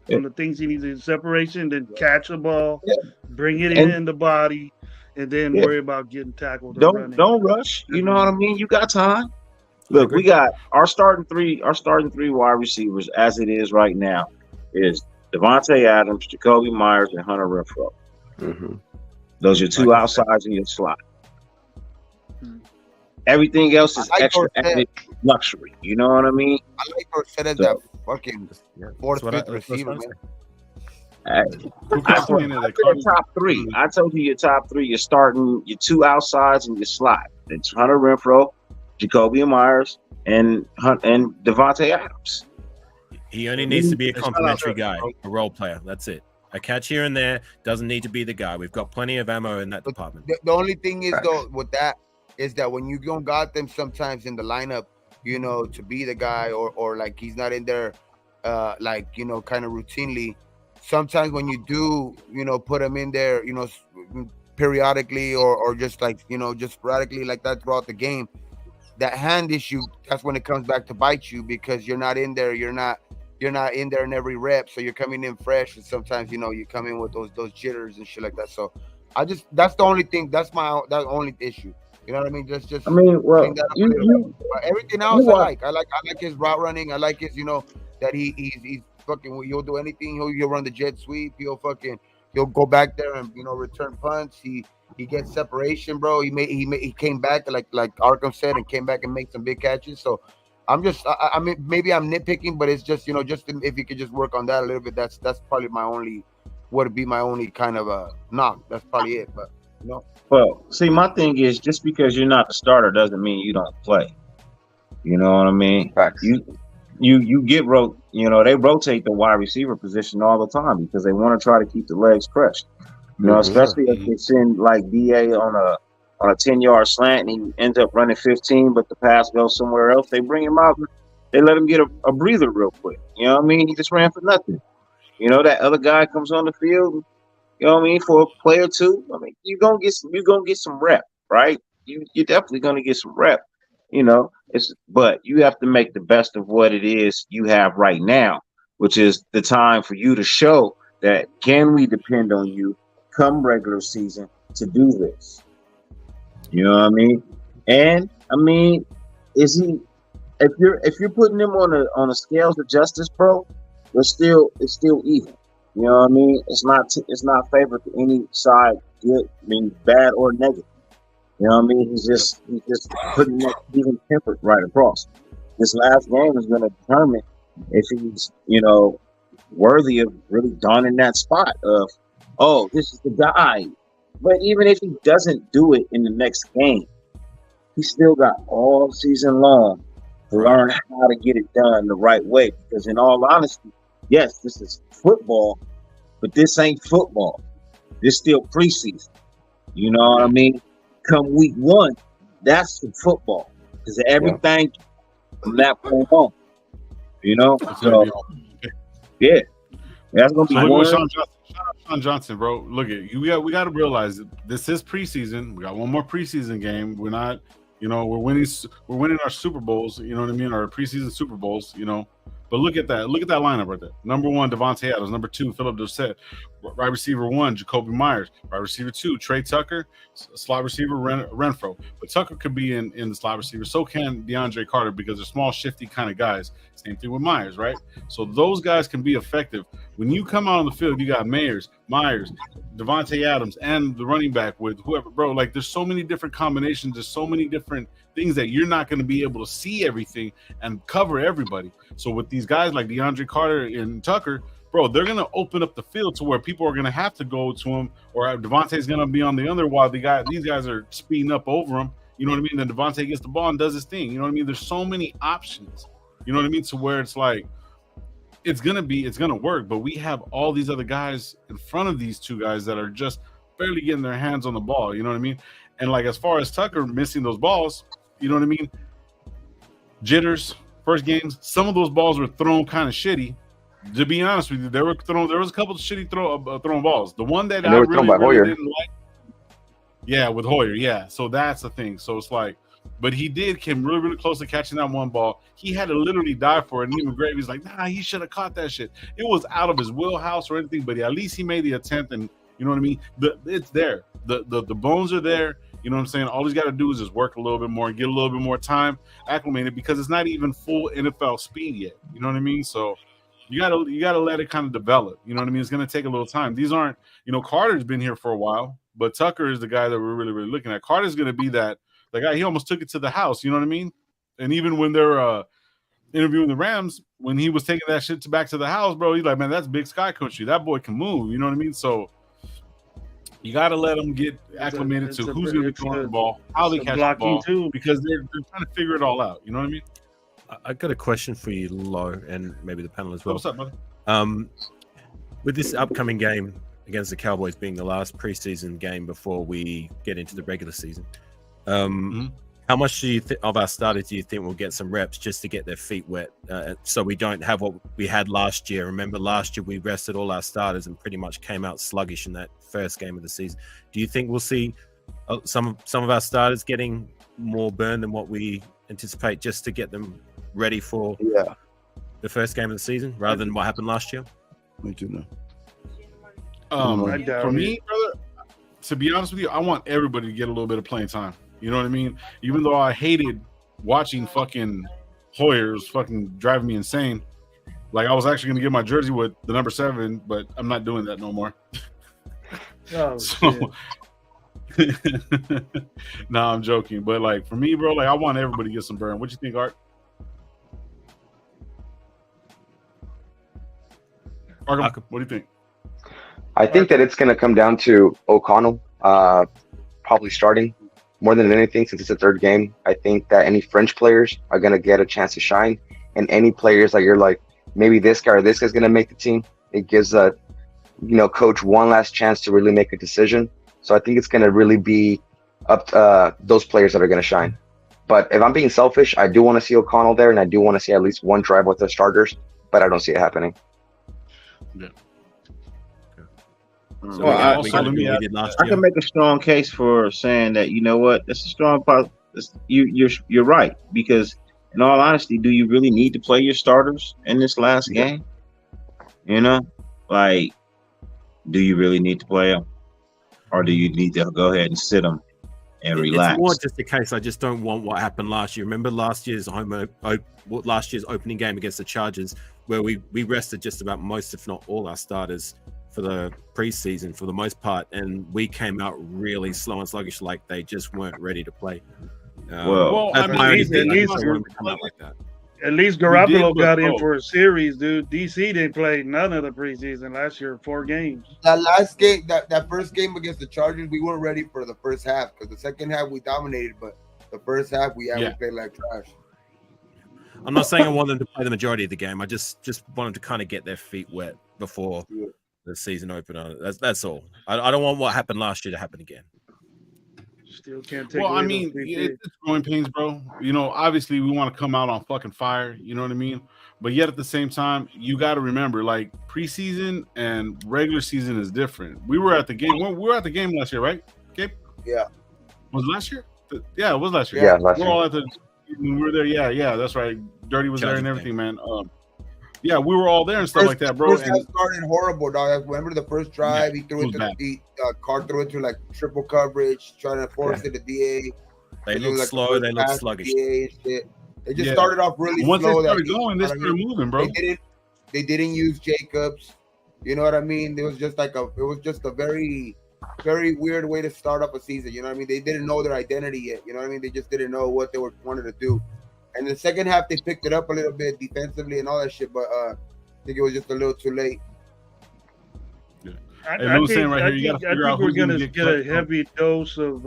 the things he needs in separation, then catch the ball, bring it in the body, and then worry about getting tackled. Don't rush. You know what I mean? You got time. Look, we got our starting three wide receivers as it is right now is Devontae Adams, Jacoby Myers, and Hunter Renfrow. Those are 2 outsides in your slot. Everything else is I like extra Dorsett. added luxury. You know what I mean? I like Dorsett as So- that fucking fourth, That's what fifth that's receiver, what I'm man. saying. I put your top three. I told you your top three. You're starting your two outsides and your slot. It's Hunter Renfrow, Jacoby Myers, and Devontae Adams. He only needs to be a It's not complimentary out guy, there, a role player. That's it. A catch here and there doesn't need to be the guy. We've got plenty of ammo in that department. The only thing is though with that is that when you don't got them sometimes in the lineup, you know, to be the guy or like he's not in there, like you know, kind of routinely. Sometimes when you do, you know, put him in there, you know, periodically or just like you know, just sporadically like that throughout the game, that hand issue, that's when it comes back to bite you because you're not in there, you're not in there in every rep, so you're coming in fresh, and sometimes you know you come in with those jitters and shit like that. So that's the only thing, that's the only issue. You know what I mean? Just I mean, well, clean that up a little bit. But everything else I like his route running. I like his, you know, that he's fucking. He'll do anything. He'll run the jet sweep. He'll go back there and you know return punts. He gets separation, bro. He came back like Arkham said and came back and made some big catches. So I'm just I mean maybe I'm nitpicking, but it's just you know just if you could just work on that a little bit. That's probably would be my only kind of a knock. That's probably it. But you know. Well, see, my thing is just because you're not the starter doesn't mean you don't play. You know what I mean? Facts. You get you know, they rotate the wide receiver position all the time because they want to try to keep the legs fresh. You know, especially if they send like BA on a 10-yard slant and he ends up running 15, but the pass goes somewhere else. They bring him out. They let him get a breather real quick. You know what I mean? He just ran for nothing. You know, that other guy comes on the field. You know what I mean? For a play or two, I mean, you're gonna get some rep, right? You're definitely gonna get some rep. You know, but you have to make the best of what it is you have right now, which is the time for you to show that can we depend on you come regular season to do this. You know what I mean? And I mean, is he? If you're putting him on a scales of justice, bro, it's still even. You know what I mean? It's not favored to any side, good, I mean bad or negative. You know what I mean? He's just putting that even tempered right across. This last game is going to determine if he's you know worthy of really donning that spot of, oh, this is the guy. But even if he doesn't do it in the next game, he's still got all season long to learn how to get it done the right way. Because in all honesty, yes, this is football, but this ain't football. This still preseason. You know what I mean? Come week one, that's the football. Because everything from that point on. You know? So, yeah. That's going to be one. Sean Johnson, bro. Look at you. We got to realize this is preseason. We got one more preseason game. We're not, you know, we're winning our Super Bowls. You know what I mean? Our preseason Super Bowls. You know, but look at that. Look at that lineup right there. Number 1, Devontae Adams. Number 2, Philip Dorsett. Right receiver 1, Jacoby Myers. Right receiver 2, Trey Tucker. Slot receiver Renfrow. But Tucker could be in the slot receiver. So can DeAndre Carter because they're small, shifty kind of guys. Same thing with Myers, right? So those guys can be effective. When you come out on the field, you got Myers, Devontae Adams, and the running back with whoever, bro. Like, there's so many different combinations. There's so many different things that you're not going to be able to see everything and cover everybody. So with these guys like DeAndre Carter and Tucker, bro, they're going to open up the field to where people are going to have to go to him, or Devontae's going to be on the other while these guys are speeding up over him. You know what I mean? Then Devontae gets the ball and does his thing. You know what I mean? There's so many options. You know what I mean? To where it's like, it's gonna work, but we have all these other guys in front of these two guys that are just barely getting their hands on the ball. You know what I mean? And like, as far as Tucker missing those balls, you know what I mean? Jitters, first games, some of those balls were thrown kind of shitty. To be honest with you, there was a couple of shitty thrown balls. The one that I really didn't like, yeah, with Hoyer, yeah. So that's the thing. So it's like, but he came really, really close to catching that one ball. He had to literally die for it. And even Gravy's like, nah, he should have caught that shit. It was out of his wheelhouse or anything, but at least he made the attempt. And you know what I mean? It's there. The bones are there. You know what I'm saying? All he's got to do is just work a little bit more, get a little bit more time acclimated, because it's not even full NFL speed yet. You know what I mean? So you gotta let it kind of develop. You know what I mean? It's gonna take a little time. These aren't, you know, Carter's been here for a while, but Tucker is the guy that we're really, really looking at. Carter's gonna be that The guy, he almost took it to the house. You know what I mean? And even when they're interviewing the Rams, when he was taking that shit back to the house, bro, he's like, man, that's Big Sky country. That boy can move. You know what I mean? So you got to let them get acclimated to who's going to be throwing the ball, how they catch the ball, because they're trying to figure it all out. You know what I mean? I got a question for you, Lo, and maybe the panel as well. What's up, brother? With this upcoming game against the Cowboys being the last preseason game before we get into the regular season, how much do you of our starters do you think will get some reps just to get their feet wet, so we don't have what we had last year? Remember, last year we rested all our starters and pretty much came out sluggish in that first game of the season. Do you think we'll see some of our starters getting more burn than what we anticipate just to get them ready for the first game of the season, rather than what happened last year? Me too. For me, brother, to be honest with you, I want everybody to get a little bit of playing time. You know what I mean? Even though I hated watching fucking Hoyers fucking driving me insane. Like, I was actually going to get my jersey with the number 7, but I'm not doing that no more. No, I'm joking. But, like, for me, bro, like, I want everybody to get some burn. What you think, Art? Arkham, what do you think? I think that it's going to come down to O'Connell probably starting more than anything, since it's a third game. I think that any French players are going to get a chance to shine, and any players that you're like, maybe this guy or this guy's going to make the team, it gives a coach one last chance to really make a decision. So I think it's going to really be up to those players that are going to shine. But if I'm being selfish, I do want to see O'Connell there, and I do want to see at least one drive with the starters, but I don't see it happening. Yeah. So I can make a strong case for saying that, you know what, that's a strong part. You're right, because in all honesty, do you really need to play your starters in this last game? You know, like, do you really need to play them, or do you need to go ahead and sit them and relax? It's more just the case. I just don't want what happened last year. Remember last year's opening game against the Chargers, where we rested just about most, if not all, our starters for the preseason for the most part, and we came out really slow and sluggish, like they just weren't ready to play. At least Garoppolo got in for a series, dude. DC didn't play none of the preseason last year, 4 games. That last game, that first game against the Chargers, we weren't ready for the first half, because the second half we dominated, but the first half we played like trash. I'm not saying I want them to play the majority of the game. I just want them to kind of get their feet wet before the season opener. That's all. I don't want what happened last year to happen again. Still can't take. Well, I mean, it's growing pains, bro. You know, obviously we want to come out on fucking fire. You know what I mean? But yet at the same time, you got to remember, like, preseason and regular season is different. We were at the game. We were at the game last year, right? Gabe? Yeah. Was it last year? Yeah, it was last year. Yeah, last year. All at the. We were there. Yeah, that's right. Dirty was there and everything, man. Yeah, we were all there and stuff like that, bro. First half started horrible, dog. Remember the first drive? He threw it to Carr threw it to like triple coverage, trying to force it to DA. They looked slow. They looked sluggish. They just started off really Once slow. Once they started going, they started moving, bro. They didn't use Jacobs. You know what I mean? It was just a very, very weird way to start up a season. You know what I mean? They didn't know their identity yet. You know what I mean? They just didn't know what they wanted to do. And the second half, they picked it up a little bit defensively and all that shit, but I think it was just a little too late. I think we're going to get a heavy dose of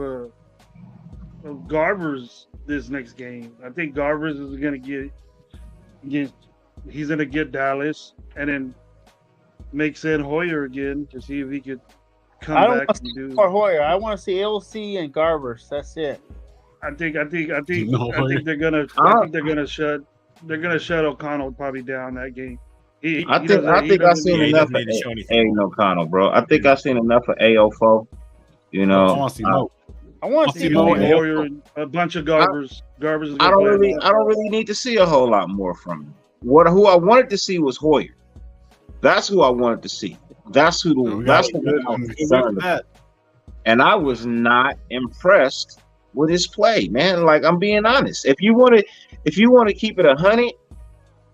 Garbers this next game. I think Garbers is going to he's going to get Dallas and then make Ed Hoyer again to see if he could come back and do. For Hoyer, I want to see LC and Garbers. That's it. I think they're gonna shut O'Connell probably down that game. I think I've seen enough of Aiden O'Connell, bro. I think I've seen enough of AO4. You know, I want to see Hoyer and a bunch of Garbers. I don't really need to see a whole lot more from him. Who I wanted to see was Hoyer. That's who I wanted to see. That's who I was concerned about. And I was not impressed with his play, man. Like, I'm being honest. If you want to keep it 100,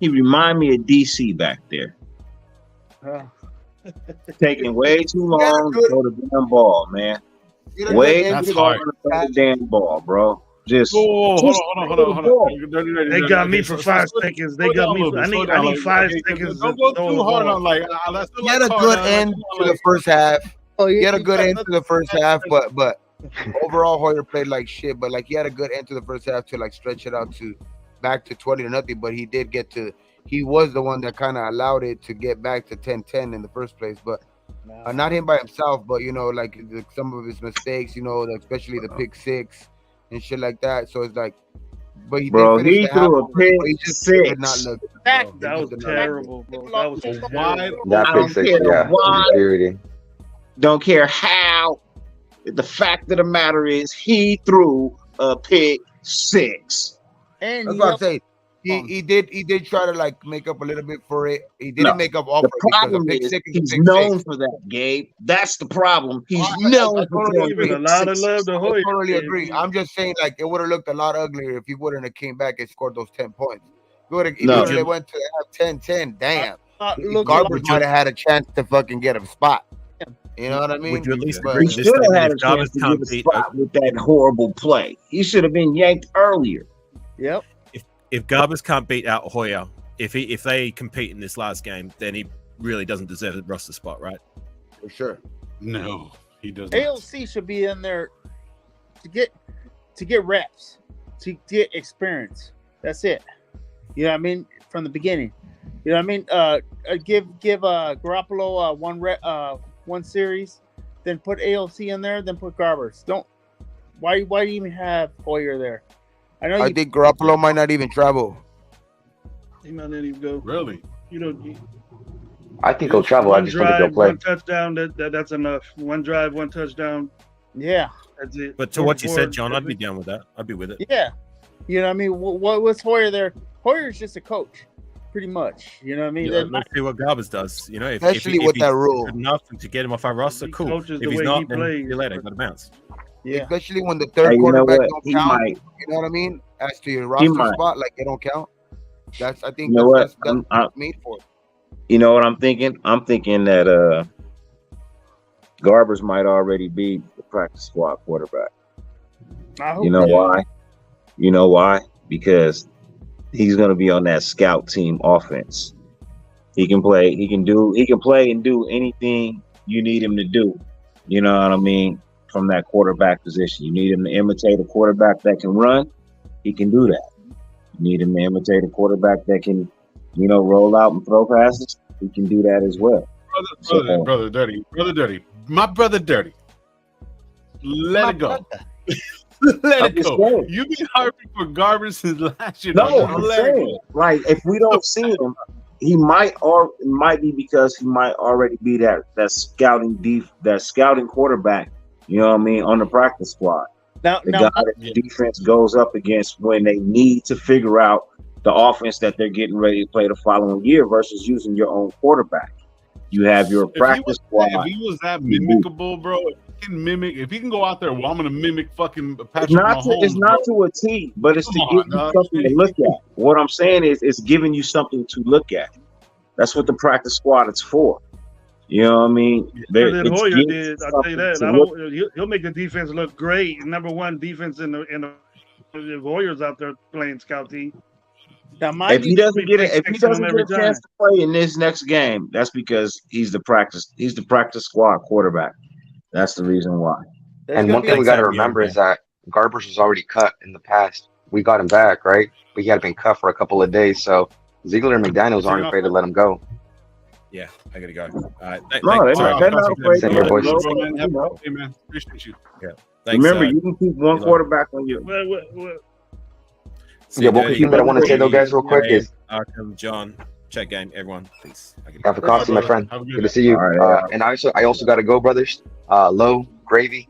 he remind me of DC back there. Taking way too long to throw the damn ball, man. Way too long to throw the damn ball, bro. Just hold on. They got me for 5 seconds. They got me. I need 5 seconds. Don't go too hard on like. He had a good end to the first half. He had a good end to the first half, but overall Hoyer played like shit. But like he had a good end to the first half to like stretch it out to back to 20-0. But he did get to. He was the one that kind of allowed it to get back to 10-10 in the first place. But not him by himself. But like some of his mistakes. Especially the pick six and shit like that. So it's like. But he threw a pick six. That was terrible, bro. That was terrible. That pick six, yeah. Don't care how. The fact of the matter is, he threw a pick six. And that's what I'm saying. He did try to like make up a little bit for it. He didn't make up all. The problem is he's known for that, Gabe. That's the problem. He's known for a lot of love to Hoyer. I totally agree. I'm just saying, like it would have looked a lot uglier if he wouldn't have came back and scored those 10 points. He would have went to have 10-10. Damn, Garbage might have had a chance to fucking get a spot. You know what I mean? Would you at least agree? He should have had a chance to get a spot with that horrible play. He should have been yanked earlier. Yep. If Garbers can't beat out Hoyer, if they compete in this last game, then he really doesn't deserve the roster spot, right? For sure. No, he doesn't. AOC should be in there to get reps, to get experience. That's it. You know what I mean? From the beginning. You know what I mean? Give Garoppolo one series, then put AOC in there, then put Garbers. Why do you even have Hoyer there? I think Garoppolo might not even travel. He might not even go. Really? I think he'll travel. I just think he'll play. One touchdown. That's enough. One drive, one touchdown. Yeah, that's it. But to what you said, John, I'd be down with that. I'd be with it. Yeah, you know what I mean. What's Hoyer there? Hoyer's just a coach, pretty much. You know what I mean. Yeah, let's see what Garbers does. Especially with that rule. Enough to get him off our roster, cool. If he's not, then see you later. Got to bounce. Yeah, especially when the third quarterback don't count. You know what I mean? As to your roster spot, like they don't count. That's that's made for it. You know what I'm thinking? I'm thinking that Garbers might already be the practice squad quarterback. You know why? You know why? Because he's going to be on that scout team offense. He can play. He can play and do anything you need him to do. You know what I mean? From that quarterback position, you need him to imitate a quarterback that can run. He can do that. You need him to imitate a quarterback that can, roll out and throw passes. He can do that as well. Brother Dirty. My brother Dirty. Let it go. Let it go. You've been harping for Garbers since last year. No, I'm saying, like, if we don't see him, he might be because he might already be that scouting quarterback. You know what I mean, on the practice squad. Guy that the defense goes up against when they need to figure out the offense that they're getting ready to play the following year versus using your own quarterback. You have your practice squad. If he was that mimicable, bro, if he can go out there, well, I'm going to mimic fucking Patrick Mahomes. It's not to a T, but it's to give you something to look at. What I'm saying is it's giving you something to look at. That's what the practice squad is for. You know what I mean? Hoyer did. I'll tell you that. He'll make the defense look great. Number one defense in the Hoyer's out there playing scout team. If he doesn't get a chance to play in this next game, that's because he's the practice squad quarterback. That's the reason why. And one thing we got to remember is that Garbers was already cut in the past. We got him back, right? But he had been cut for a couple of days, so Ziegler and McDaniels aren't afraid to let him go. Yeah, I gotta go. They're not afraid. Hey man, appreciate you. Yeah. Thanks, remember, you can keep one quarterback on you. Yeah, one quick thing that I want to say though, guys, real quick is John, check game, everyone, please. Have a coffee, my friend. Good to see you. And I also got to go, brothers. Low, Gravy.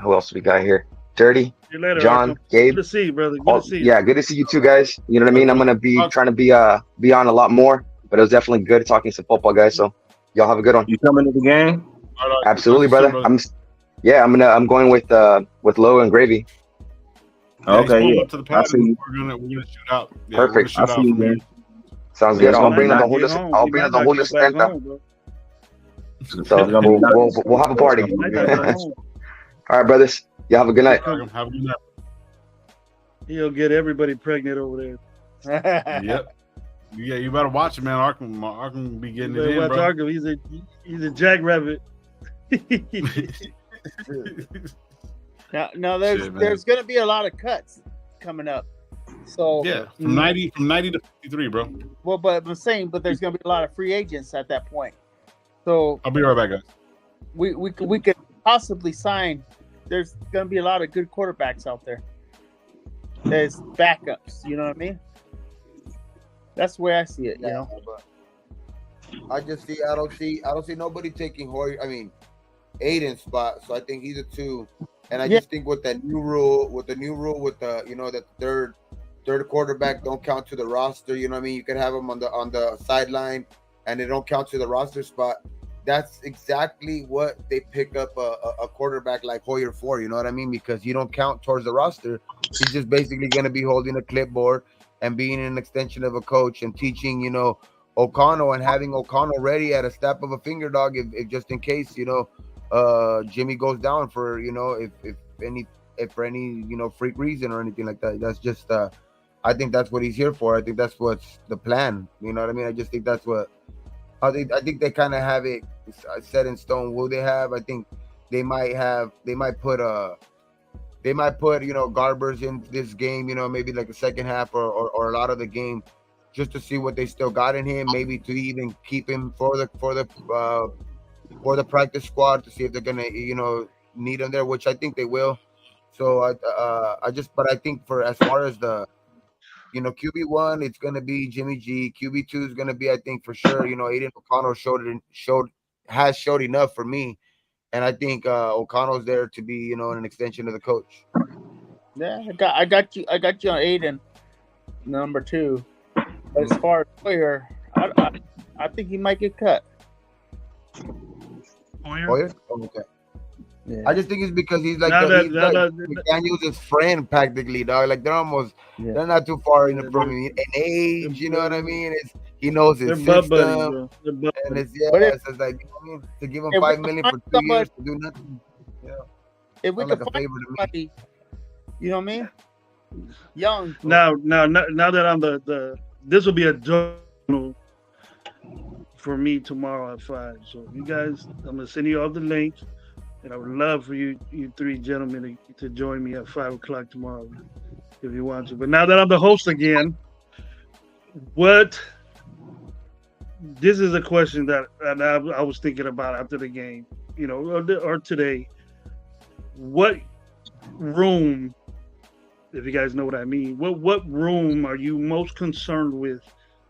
Who else we got here? Dirty, later, John, Gabe. Good to see you, brother. Good to see you. Yeah, good to see you too, guys. You know what I mean? I'm gonna be trying to be on a lot more, but it was definitely good talking some football, guys. So y'all have a good one. You coming to the game? Absolutely, brother. I'm going with Low and Gravy. Okay, yeah. Up to the pad and we're gonna shoot out. Yeah, perfect. Shoot out from here. Sounds good. I'll bring the whole Santa. So we'll have a party. All right, brothers. Y'all have a good night. Have a good night. He'll get everybody pregnant over there. Yep. Yeah, you better watch it, man. Arkham be getting it in, watch bro. Arkham. He's a jackrabbit. Now there's going to be a lot of cuts coming up. So yeah, from 90 to 53, bro. Well, but I'm saying, there's going to be a lot of free agents at that point. So I'll be right back, guys. We could possibly sign. There's going to be a lot of good quarterbacks out there. There's backups. You know what I mean? That's the way I see it. You know. I don't see nobody taking Aiden's spot. So I think he's a 2. And I just think with the new rule with the that third quarterback don't count to the roster. You know what I mean? You can have them on the sideline, and they don't count to the roster spot. That's exactly what they pick up a quarterback like Hoyer for. You know what I mean? Because you don't count towards the roster. He's just basically going to be holding a clipboard and being an extension of a coach and teaching, O'Connell and having O'Connell ready at a snap of a finger, dog, if just in case, Jimmy goes down for, if for any, freak reason or anything like that. That's just, I think that's what he's here for. I think that's what's the plan. You know what I mean? I just think that's what, I think they kind of have it set in stone. Will they have? I think they might put Garbers in this game, maybe like the second half or a lot of the game, just to see what they still got in him, maybe to even keep him for the practice squad to see if they're gonna need him there, which I think they will. So but I think for as far as the QB1, it's gonna be Jimmy G. QB2 is gonna be, I think for sure, Aiden O'Connell has showed enough for me. And I think O'Connell's there to be, an extension of the coach. Yeah, I got you on Aiden, number 2. As far as Hoyer, I think he might get cut. Hoyer? Oh, okay. Yeah. I just think it's because he's like McDaniels' friend practically, dog. Like they're not too far in age. You know what I mean? He knows his system, and it's like to give him $5 million for 2 years to do nothing. Yeah, if we could find somebody, you know what I mean? Young. Now that I'm this will be a journal for me tomorrow at 5. So you guys, I'm gonna send you all the link, and I would love for you 3 gentlemen to join me at 5 o'clock tomorrow if you want to. But now that I'm the host again, this is a question that I was thinking about after the game, or today. What room, if you guys know what I mean, what room are you most concerned with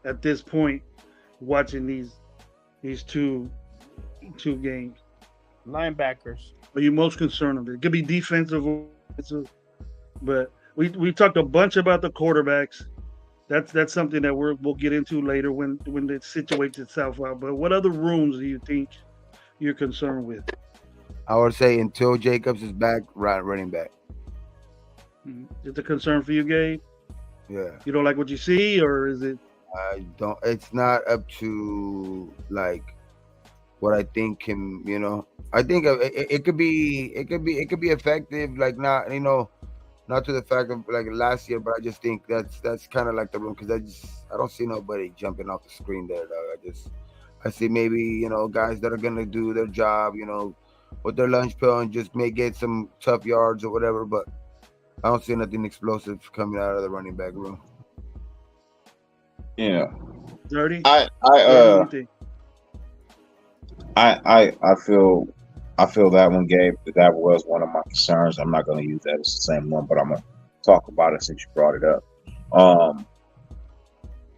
at this point watching these two games? Linebackers. Are you most concerned with? It could be defensive or offensive, but we talked a bunch about the quarterbacks. That's something that we'll get into later when it situates itself out. But what other rooms do you think you're concerned with? I would say until Jacobs is back, running back. Is it a concern for you, Gabe? Yeah. You don't like what you see, or is it? I don't. It's not up to like what I think can. I think it could be effective. Like not to the fact of like last year, but I just think that's kind of like the room because I don't see nobody jumping off the screen there. Dog. I see maybe guys that are gonna do their job, with their lunch pill and just may get some tough yards or whatever, but I don't see nothing explosive coming out of the running back room. Yeah. Dirty. I feel that one, Gabe. That was one of my concerns. I'm not going to use that as the same one, but I'm going to talk about it since you brought it up.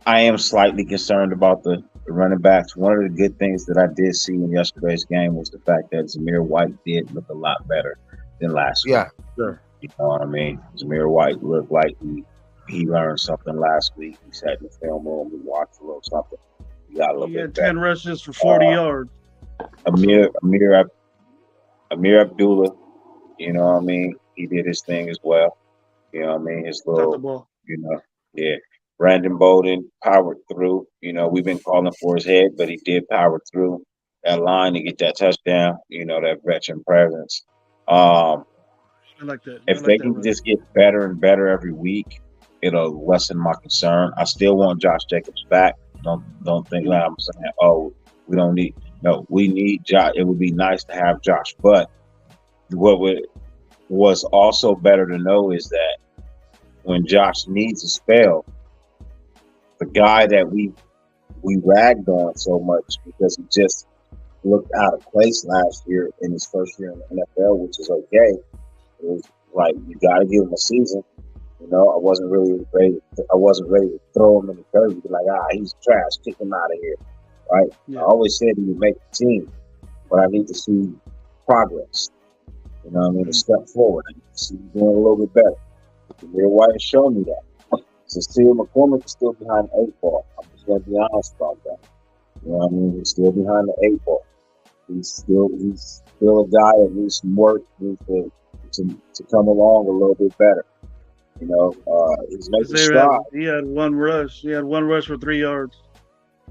I am slightly concerned about the running backs. One of the good things that I did see in yesterday's game was the fact that Zamir White did look a lot better than last week. Yeah, sure. You know what I mean? Zamir White looked like he learned something last week. He sat in the film room, we watched a little something. He got a little bit better. 10 rushes for 40 yards. Amir Abdullah, you know what I mean? He did his thing as well. You know what I mean? His little, yeah. Brandon Bolden powered through. We've been calling for his head, but he did power through that line to get that touchdown, that veteran presence. I like that. If they can just get better and better every week, it'll lessen my concern. I still want Josh Jacobs back. Don't think that I'm saying, oh, we don't need. No, we need Josh. It would be nice to have Josh, but was also better to know is that when Josh needs a spell, the guy that we ragged on so much because he just looked out of place last year in his first year in the NFL, which is okay. It was like you got to give him a season. You know, I wasn't ready to throw him in the curve and be like, he's trash, kick him out of here. Right? Yeah. I always said he would make the team, but I need to see progress. You know what I mean? A step forward. I need to see him doing a little bit better. Jameer White has shown me that. Cecile McCormick is still behind the 8 ball. I'm just going to be honest about that. You know what I mean? He's still behind the 8 ball. He's still a guy that needs some work, needs to come along a little bit better. You know, he's making strides. He had one rush. He had one rush for 3 yards.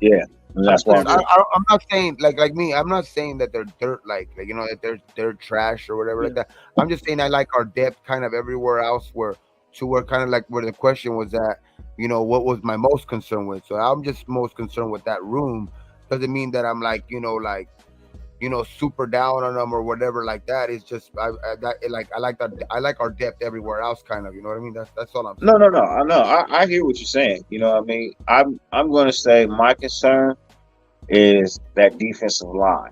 Yeah, and that's why I'm not saying like me. I'm not saying that they're dirt like you know that they're trash or whatever like that. I'm just saying I like our depth kind of everywhere else where kind of like where the question was at. You know, what was my most concern with? So I'm just most concerned with that room. Doesn't mean that I'm like super down on them or whatever like that. It's just I like our depth everywhere else kind of, you know what I mean? That's all I'm saying. No. I know. I hear what you're saying. You know what I mean? I'm going to say my concern is that defensive line,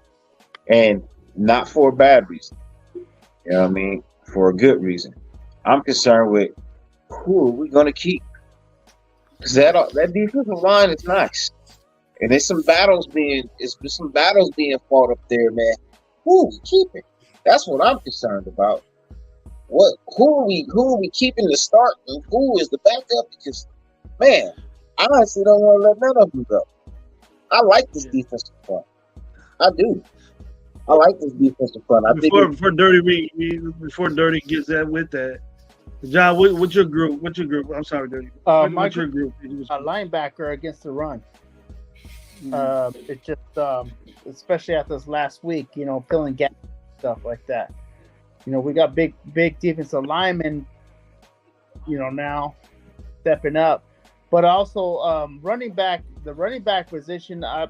and not for a bad reason. You know what I mean? For a good reason. I'm concerned with who are we going to keep? Because that defensive line is nice. And there's some battles being fought up there, man. Who we keeping? That's what I'm concerned about. Who are we keeping to start, and who is the backup? Because, man, I honestly don't want to let none of them go. I like this defensive front. I do. I like this defensive front. Before Dirty gets that with that, John, what's your group? I'm sorry, Dirty. What's your group? A linebacker against the run. It just, especially after this last week, you know, filling gaps and stuff like that. You know, we got big defensive linemen, you know, now stepping up, but also running back position. I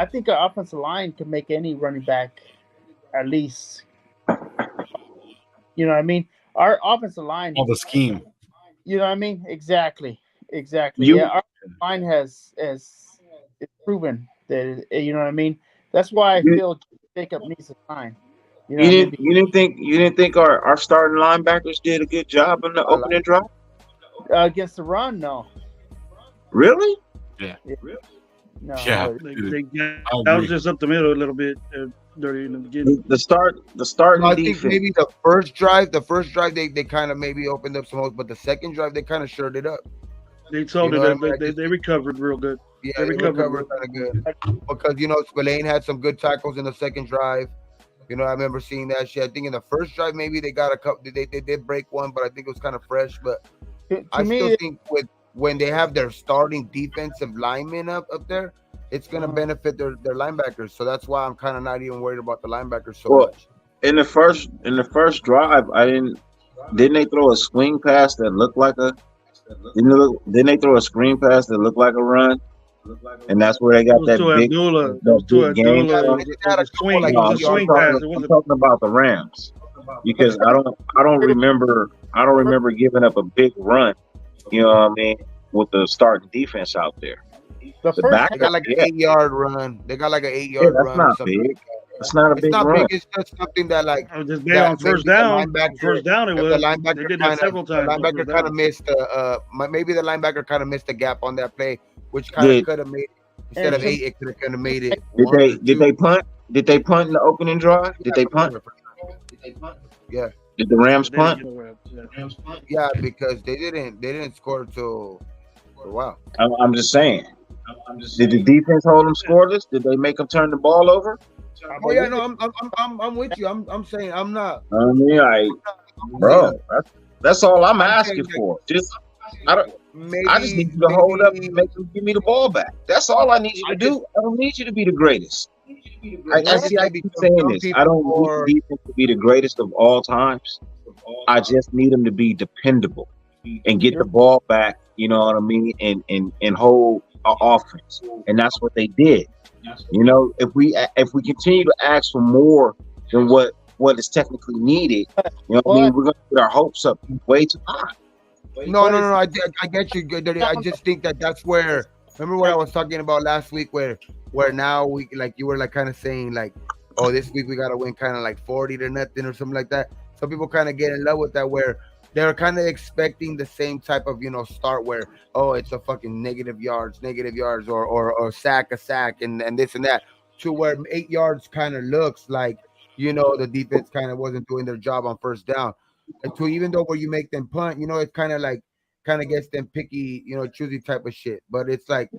think our offensive line can make any running back at least. You know what I mean? Our offensive line. The scheme. You know what I mean? Exactly. Our line has it's proven that, you know what I mean. That's why I feel Jacob needs a sign. You know, you didn't think our starting linebackers did a good job in the opening drive against the run? No. Really? Yeah. No. Yeah. I was just up the middle a little bit. Dirty in the beginning. The starting I defense. think maybe the first drive they kind of maybe opened up some holes, but the second drive they kind of shored it up. They told it. They recovered real good. Yeah, they recovered kind of good because you know Spillane had some good tackles in the second drive. You know, I remember seeing that shit. I think in the first drive maybe they got a couple. They did break one, but I think it was kind of fresh. But I still think when they have their starting defensive linemen up there, it's gonna benefit their linebackers. So that's why I'm kind of not even worried about the linebackers so much. In the first drive, didn't they throw a screen pass that looked like a didn't they throw a screen pass that looked like a run? And that's where they got that big game. I'm talking about the Rams because I don't remember giving up a big run. You know what I mean? With the starting defense out there. They got like an 8-yard run. They got like an 8-yard run. That's not big. It's not a big run. It's just something that like just on first down. First down, it was. The linebacker they did that several times. The linebacker kind of missed. Maybe the linebacker kind of missed the gap on that play, which kind of could have made instead of 8, it could have kind of made it. Did they punt? Did they punt in the opening drive? Did they punt? Yeah. Did the Rams punt? Yeah, because they didn't score till for a while. I'm just saying. Did the defense hold them scoreless? Did they make them turn the ball over? Oh yeah, no, I'm with you. I'm saying I'm not. I mean, bro, that's all I'm asking for. I just need you to hold up and make them give me the ball back. That's all I need you to do. I don't need you to be the greatest. I keep saying this. I don't need the defense to be the greatest of all times. I just need him to be dependable and get the ball back. You know what I mean? And hold our offense, and that's what they did. You know, if we continue to ask for more than what is technically needed, you know what I mean, we're gonna get our hopes up way too high. No. I get you. I just think that's where. Remember what I was talking about last week, where now we like you were like kind of saying like, oh, this week we gotta win kind of like 40-0 or something like that. Some people kind of get in love with that, where they're kind of expecting the same type of start where it's a fucking negative yards or sack and this and that, to where 8 yards kind of looks like the defense kind of wasn't doing their job on first down, and to even though where you make them punt, it's kind of gets them picky, choosy type of shit. But it's like,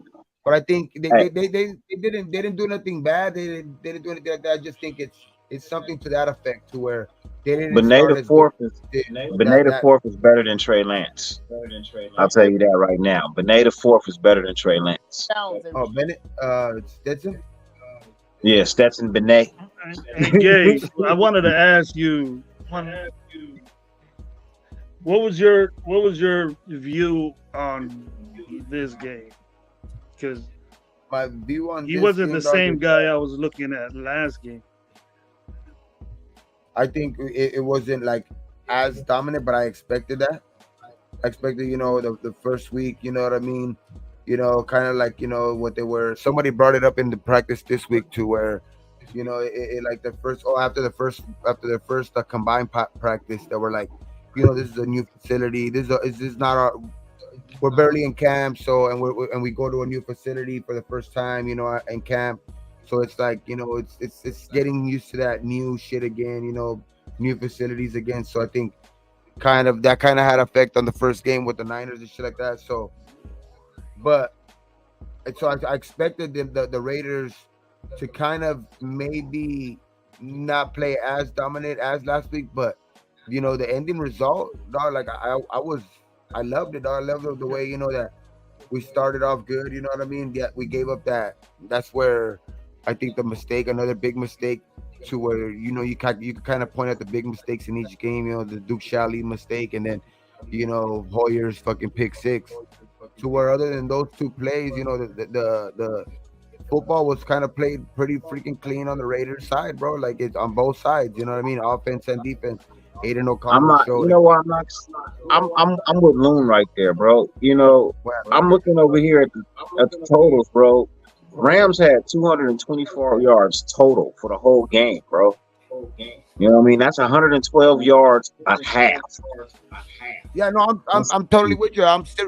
but I think they didn't do nothing bad. They didn't do anything like that. I just think it's something to that effect, to where they didn't. Benay the fourth is better than Trey Lance. I'll tell you that right now. Benay the fourth is better than Trey Lance. Oh, Bennett, Stetson. Yeah, Stetson Benay. And Gabe, I wanted to ask you, what was your view on this game? Because my view on he wasn't the same guy I was looking at last game. I think it wasn't like as dominant, but I expected that. I expected, the first week, you know what I mean? Kind of like, what they were. Somebody brought it up in the practice this week too, where, it like the first, after the first combined practice, they were like, this is a new facility. This is not our. We're barely in camp, so and we go to a new facility for the first time, in camp. So it's like, it's getting used to that new shit again, new facilities again. So I think that had effect on the first game with the Niners and shit like that. So, but so I expected the Raiders to kind of maybe not play as dominant as last week, but the ending result, dog, like I loved it, dog. I loved the way, that we started off good, you know what I mean? Yeah, we gave up that. That's where I think the mistake, another big mistake, to where you can kind of point at the big mistakes in each game, the Duke Shelley mistake, and then Hoyer's fucking pick six, to where other than those two plays, the football was kind of played pretty freaking clean on the Raiders side, bro. Like, it's on both sides, you know what I mean? Offense and defense. Aiden O'Connell. I'm not. You know what? I'm with Loon right there, bro. I'm looking over here at the totals, bro. Rams had 224 yards total for the whole game, bro. You know what I mean? That's 112 yards a half. Yeah, no, I'm totally with you.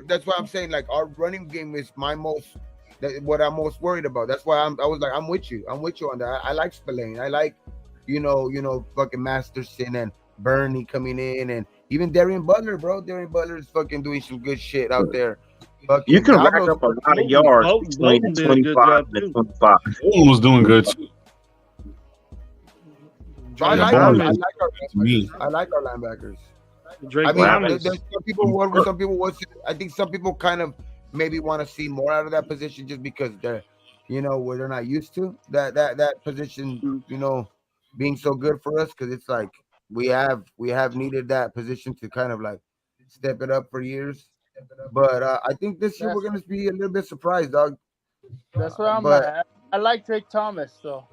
That's why I'm saying, like, our running game is what I'm most worried about. That's why I was like, I'm with you on that. I like Spillane. I like, fucking Masterson and Bernie coming in, and even Darian Butler, bro. Darian Butler is fucking doing some good shit out there. You can rack up a lot of yards between the 25 and the 25. Bolton was doing good too. I like our linebackers. I mean, there's some people. I think some people kind of maybe want to see more out of that position, just because they're, where they're not used to that position, being so good for us, because it's like we have needed that position to kind of like step it up for years. But I think this year we're gonna be a little bit surprised, dog. That's what I'm at. I like Drake Thomas, though.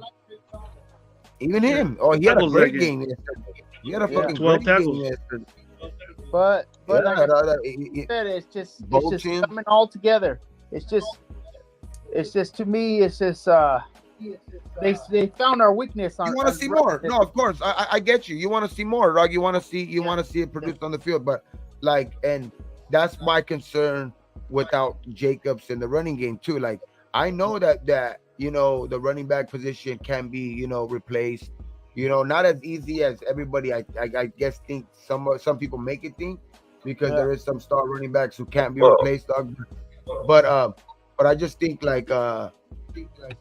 Even him. Oh, he had a great game yesterday. He had a fucking great game yesterday. But like I said, it's just coming all together. It's just to me, it's just they found our weakness. You want to see more? No, of course. I get you. You want to see more, dog. You want to see it produced on the field, but like, and that's my concern without Jacobs in the running game too. Like, I know that the running back position can be replaced. Not as easy as everybody I guess think some people make it think, because there is some star running backs who can't be replaced, dog. But I just think like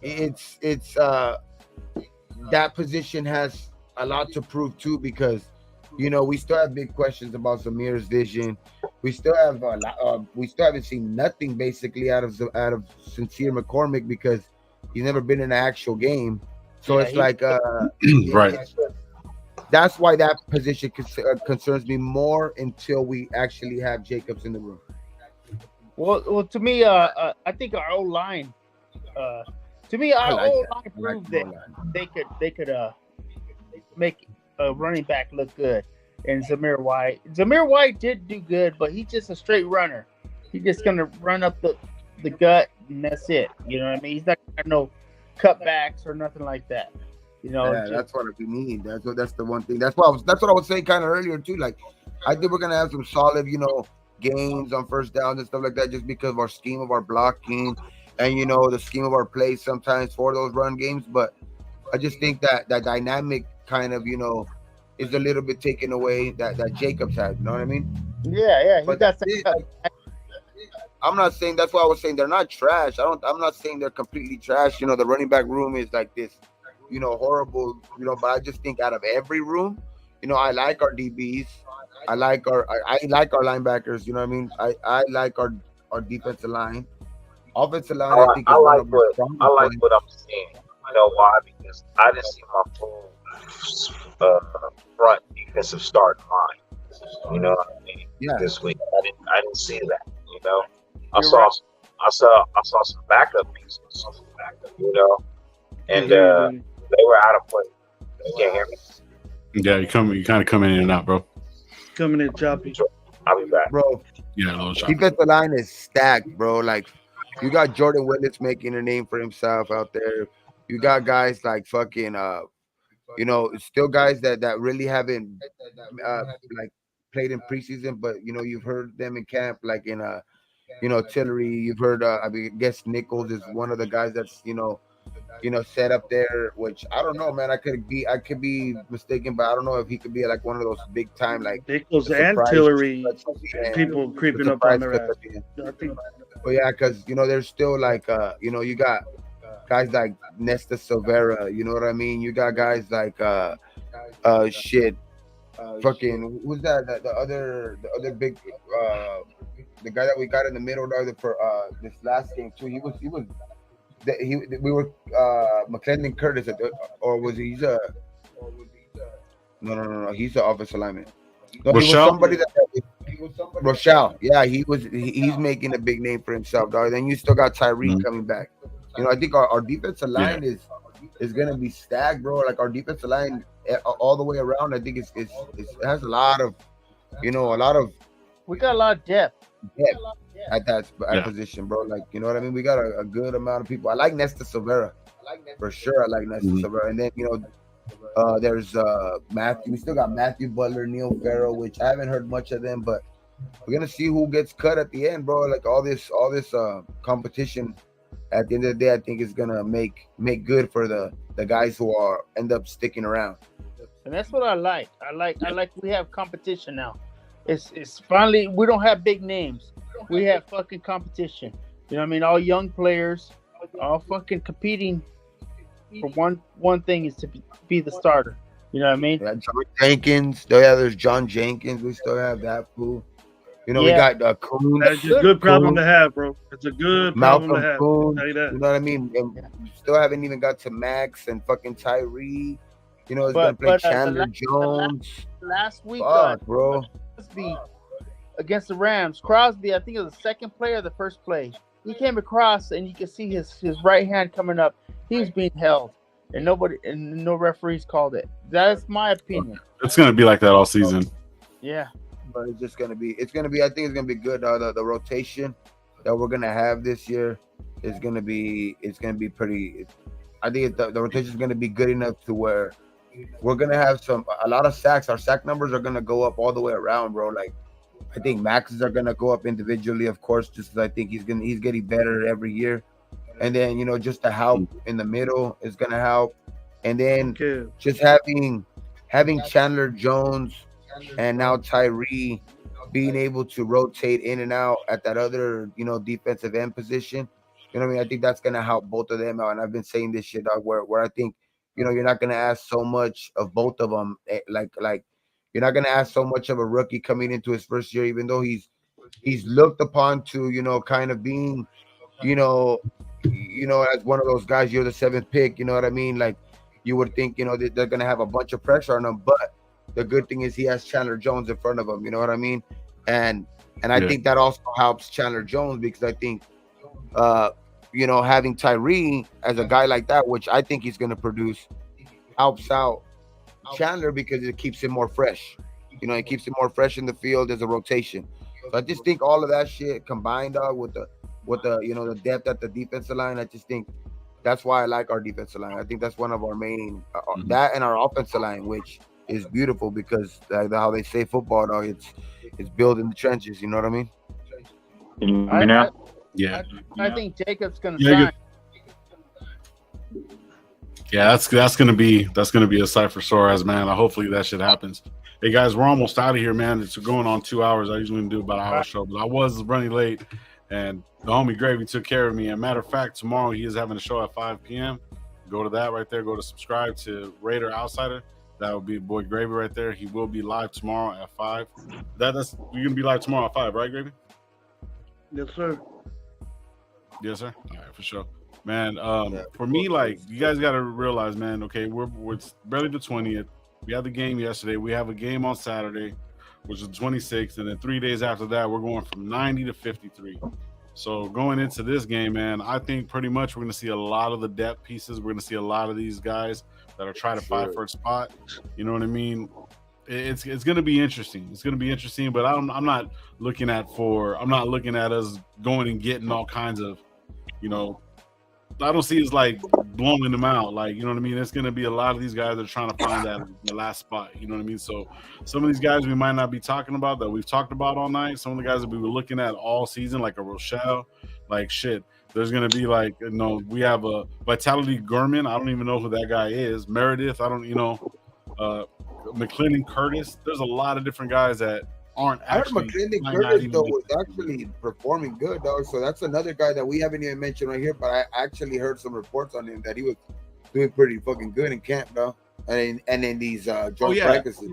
it's that position has a lot to prove too, because we still have big questions about Zamir's vision. We still have we still haven't seen nothing basically out of Sincere McCormick, because he's never been in an actual game. So it's like right. that's why that position concerns me more until we actually have Jacobs in the room. Well, to me, I think our O line. To me, our O line proved that they could make a running back look good. And Zamir White. Zamir White did do good, but he's just a straight runner. He's just gonna run up the gut, and that's it. You know what I mean? He's not got no cutbacks or nothing like that. You know, yeah, that's what we need. That's the one thing. That's what I was saying kind of earlier too. Like, I think we're gonna have some solid, gains on first downs and stuff like that, just because of our scheme of our blocking and the scheme of our plays sometimes for those run games. But I just think that dynamic kind of is a little bit taken away that Jacobs had. You know what I mean? Yeah. But I'm not saying, that's why I was saying they're not trash. I'm not saying they're completely trash. The running back room is like this, horrible. But I just think out of every room, I like our DBs. I like our linebackers. You know what I mean? I like our defensive line. Offensive line, I like what I'm seeing. You know why? Because I didn't see my full front defensive starting line. You know what I mean? Yeah. This week, I didn't see that. I saw some backup pieces. And they were out of play. You can't hear me? Yeah, you kind of coming in and out, bro. Coming in choppy. I'll be back, bro. Yeah, a little choppy. Defensive line is stacked, bro. Like, you got Jordan Willis making a name for himself out there. You got guys like fucking still guys that really haven't like played in preseason, but you've heard them in camp, like in Tillery. You've heard I guess Nichols is one of the guys that's set up there, which I don't know, man. I could be mistaken, but I don't know if he could be like one of those big time like Nichols and Tillery people creeping up on their ass. But yeah, because there's still like you got guys like Nesta Silvera, you know what I mean? You got guys like fucking who's that? The other big the guy that we got in the middle for this last game too. We were McClendon Curtis, or was he? No. He's the offensive lineman. No, Rochelle? Rochelle. Yeah, he's making a big name for himself, dog. Then you still got Tyreek coming back. I think our defensive line is gonna be stacked, bro. Like our defensive line all the way around, I think it has a lot of, we got a lot of depth at that position, bro. Like, you know what I mean? We got a good amount of people. I like Nesta Silvera for sure. I like Nesta Silvera, and then there's Matthew. We still got Matthew Butler, Neil Farrell, which I haven't heard much of them, but we're gonna see who gets cut at the end, bro. Like all this competition. At the end of the day, I think it's gonna make good for the guys who end up sticking around. And that's what I like. I like we have competition now. It's finally, we don't have big names. We have fucking competition. You know what I mean? All young players, all fucking competing for one thing, is to be the starter. You know what I mean? Yeah, John Jenkins. There's John Jenkins. We still have that fool. We got Coons. That's a good problem to have, bro. It's a good problem to have. Coons, you know what I mean? And we still haven't even got to Max and fucking Tyree. It's gonna play Chandler Jones. Last week, bro. Crosby against the Rams. Crosby, I think it was the second play or the first play. He came across and you could see his right hand coming up. He was being held, and no referees called it. That's my opinion. It's gonna be like that all season. Yeah. But I think it's gonna be good. The rotation that we're gonna have this year is gonna be pretty. I think the rotation is gonna be good enough to where we're gonna have a lot of sacks. Our sack numbers are gonna go up all the way around, bro. Like, I think Maxes are gonna go up individually, of course, just as I think he's getting better every year. And then just the help in the middle is gonna help. And then just having Chandler Jones and now Tyree being able to rotate in and out at that other, defensive end position. You know what I mean? I think that's gonna help both of them out. And I've been saying this shit, dog, where I think, you're not gonna ask so much of both of them. Like you're not gonna ask so much of a rookie coming into his first year, even though he's looked upon to, kind of being, as one of those guys. You're the seventh pick. You know what I mean? Like, you would think, they're gonna have a bunch of pressure on him, but the good thing is he has Chandler Jones in front of him. You know what I mean? And I think that also helps Chandler Jones because I think, having Tyree as a guy like that, which I think he's going to produce, helps out Chandler because it keeps him more fresh. It keeps him more fresh in the field as a rotation. So I just think all of that shit combined, dog, with the the depth at the defensive line, I just think that's why I like our defensive line. I think that's one of our main that and our offensive line, which is beautiful because how they say football, dog, it's built in the trenches. You know what I mean? I think Jacob's gonna sign. Yeah, that's gonna be a sight for sore eyes, man. Hopefully that shit happens. Hey guys, we're almost out of here, man. It's going on 2 hours. I usually do about an hour show, but I was running late, and the homie Gravy took care of me. And matter of fact, tomorrow he is having a show at 5 p.m. Go to that right there. Go to subscribe to Raider Outsider. That would be boy Gravy right there. He will be live tomorrow at 5. You're gonna be live tomorrow at 5, right, Gravy? Yes, sir. Yes, sir. All right, for sure. Man, for me, like, you guys got to realize, man, okay, we're barely the 20th. We had the game yesterday. We have a game on Saturday, which is the 26th. And then 3 days after that, we're going from 90 to 53. So going into this game, man, I think pretty much we're going to see a lot of the depth pieces. We're going to see a lot of these guys that are trying to fight for a spot. You know what I mean? It's going to be interesting. It's going to be interesting, but I'm not looking at us going and getting all kinds of, I don't see us like blowing them out. Like, you know what I mean? It's going to be a lot of these guys that are trying to find the last spot. You know what I mean? So some of these guys we might not be talking about that we've talked about all night. Some of the guys that we were looking at all season, like a Rochelle, like shit. There's going to be like, we have a Vitality Gurman. I don't even know who that guy is. Meredith. I don't, McClendon Curtis. There's a lot of different guys that aren't actually. I heard McClendon Curtis though was actually performing good, dog. So that's another guy that we haven't even mentioned right here. But I actually heard some reports on him that he was doing pretty fucking good in camp, dog, and in these joint practices.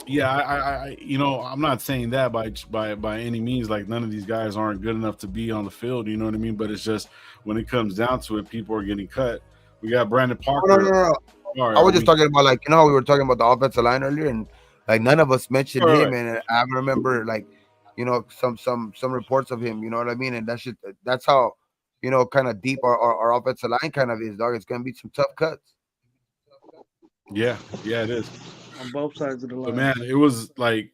Yeah, I'm not saying that by any means. Like, none of these guys aren't good enough to be on the field. You know what I mean? But it's just when it comes down to it, people are getting cut. We got Brandon Parker. No. I was just talking about, like, we were talking about the offensive line earlier, and like none of us mentioned him, and I remember like, some reports of him. You know what I mean? And that's how, kind of deep our offensive line kind of is, dog. It's gonna be some tough cuts. Yeah, it is on both sides of the line. But man, it was like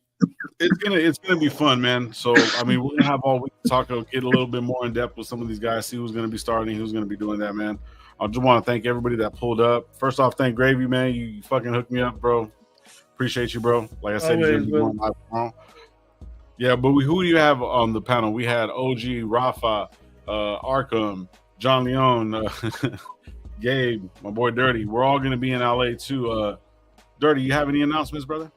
it's gonna be fun, man. So I mean, we're gonna have all week to talk, get a little bit more in depth with some of these guys, see who's gonna be starting, who's gonna be doing that, man. I just want to thank everybody that pulled up. First off, thank Gravy, man. You fucking hooked me up, bro. Appreciate you, bro. Like I said, you're gonna be going live tomorrow. Yeah, but who do you have on the panel? We had OG, Rafa, Arkham, John Leone, Gabe, my boy Dirty. We're all gonna be in LA too. Dirty, you have any announcements, brother?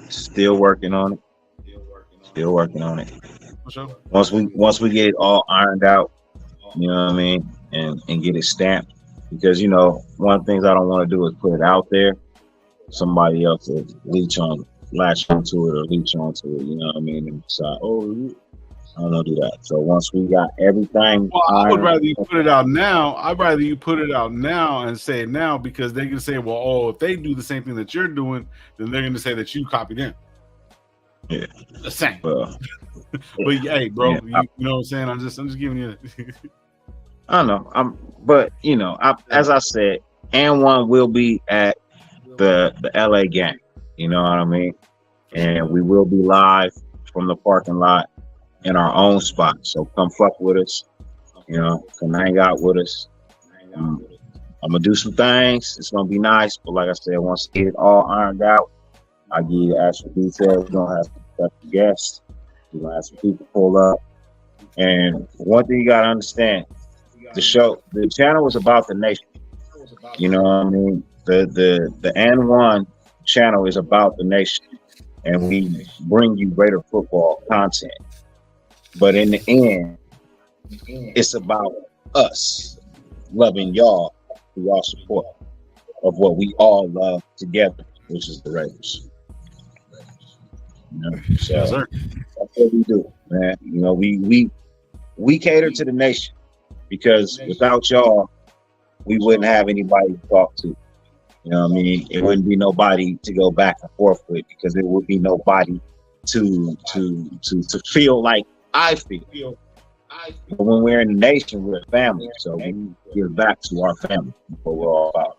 Still working on it. Sure. Once we get it all ironed out, you know what I mean, and get it stamped, because one of the things I don't want to do is put it out there, somebody else will latch onto it or leech onto it, you know what I mean, and decide, I don't want to do that. So once we got everything, I would rather you put it out now. I'd rather you put it out now and say it now, because they can say, well, if they do the same thing that you're doing, then they're going to say that you copied them. Yeah, the same. Well, but hey, bro, you know what I'm saying? I'm just giving you. I know. As I said, and one will be at the LA game. You know what I mean? And we will be live from the parking lot in our own spot. So come fuck with us. Come hang out with us. I'm gonna do some things. It's gonna be nice. But like I said, once we get it all ironed out, I'll give you the actual details. We're gonna have some special guests. We're gonna have some people pull up. And one thing you gotta understand, the channel is about the nation. You know what I mean? The N1 channel is about the nation, and we bring you Raider football content. But in the end, it's about us loving y'all for y'all support of what we all love together, which is the Raiders. So yes, sir. That's what we do, man. We cater to the nation, because without y'all, we wouldn't have anybody to talk to. You know what I mean? It wouldn't be nobody to go back and forth with because there would be nobody to feel like I feel. But when we're in the nation, we're a family, so we give back to our family. What we're all about.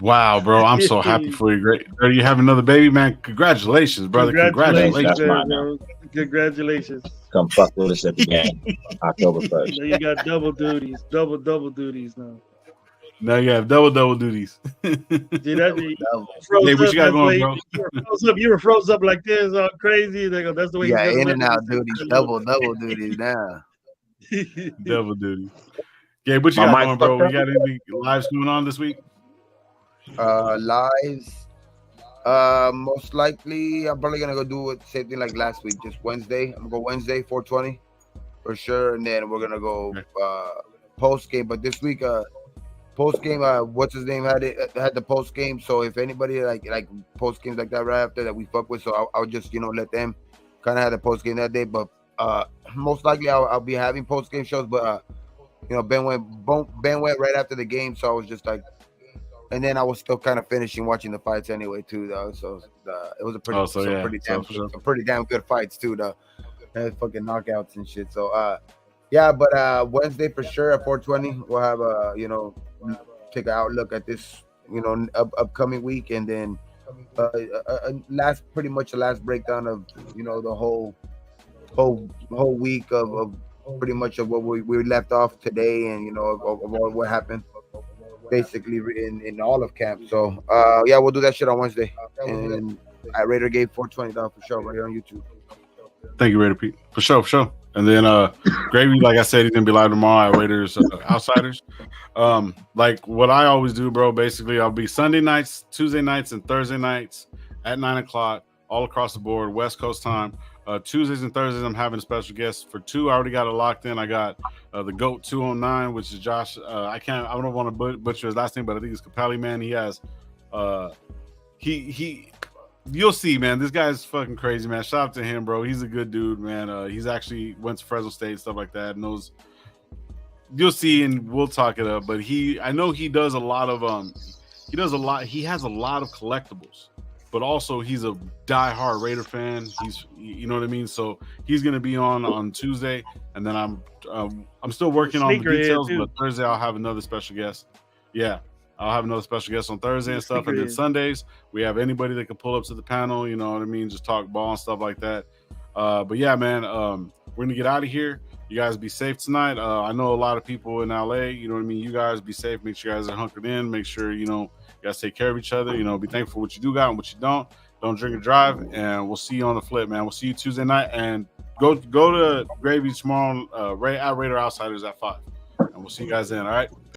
Wow, bro, I'm so happy for you. Great, you have another baby, man. Congratulations, brother. Congratulations, man. Congratulations. Come fuck with us at the game, October 1st. Now you got double duties, double duties now. Now you have double duties. See that? Hey, what you got going, bro? You were froze up like this, all crazy. They go, that's the way. Yeah, in and out duties, double duties now. Double duties. Yeah, what you got going, bro? We got any lives going on this week? Lives. Most likely, I'm probably gonna go do it same thing like last week, just Wednesday. I'm gonna go Wednesday, 420 for sure, and then we're gonna go post game. But this week, post game, what's his name had the post game. So if anybody like post games like that right after that we fuck with, so I'll just let them kind of have the post game that day. But most likely I'll be having post game shows. But Ben went right after the game, so I was just like. And then I was still kind of finishing watching the fights anyway too, though. So it was a pretty damn good fights too, though. And fucking knockouts and shit. So but Wednesday for sure at 420 we'll have take an outlook at this upcoming week, and then pretty much the last breakdown of the whole week of pretty much of what we left off today, and of what happened. Basically in all of camp. So we'll do that shit on Wednesday. And at Raider Gate 420 for sure, right here on YouTube. Thank you, Raider Pete. For sure. And then Gravy, like I said, he's gonna be live tomorrow at Raiders Outsiders. Like what I always do, bro. Basically, I'll be Sunday nights, Tuesday nights, and Thursday nights at 9:00, all across the board, West Coast time. Tuesdays and Thursdays, I'm having a special guest for 2. I already got it locked in. I got the GOAT 209, which is Josh. I don't want to butcher his last name, but I think it's Capelli, man. He has, you'll see, man. This guy's fucking crazy, man. Shout out to him, bro. He's a good dude, man. He's actually went to Fresno State, stuff like that. Knows. You'll see, and we'll talk it up. But I know he does a lot of He has a lot of collectibles. But also he's a diehard Raider fan. He's, you know what I mean. So he's gonna be on Tuesday, and then I'm still working on the details. But Thursday I'll have another special guest. Yeah, I'll have another special guest on Thursday and stuff. And then Sundays we have anybody that can pull up to the panel. You know what I mean? Just talk ball and stuff like that. But yeah, man, we're gonna get out of here. You guys be safe tonight. I know a lot of people in LA. You know what I mean. You guys be safe. Make sure you guys are hunkered in. Make sure you guys take care of each other. Be thankful for what you do got and what you don't. Don't drink and drive. And we'll see you on the flip, man. We'll see you Tuesday night. And go to Gravy tomorrow at Raider Outsiders at 5. And we'll see you guys then. All right.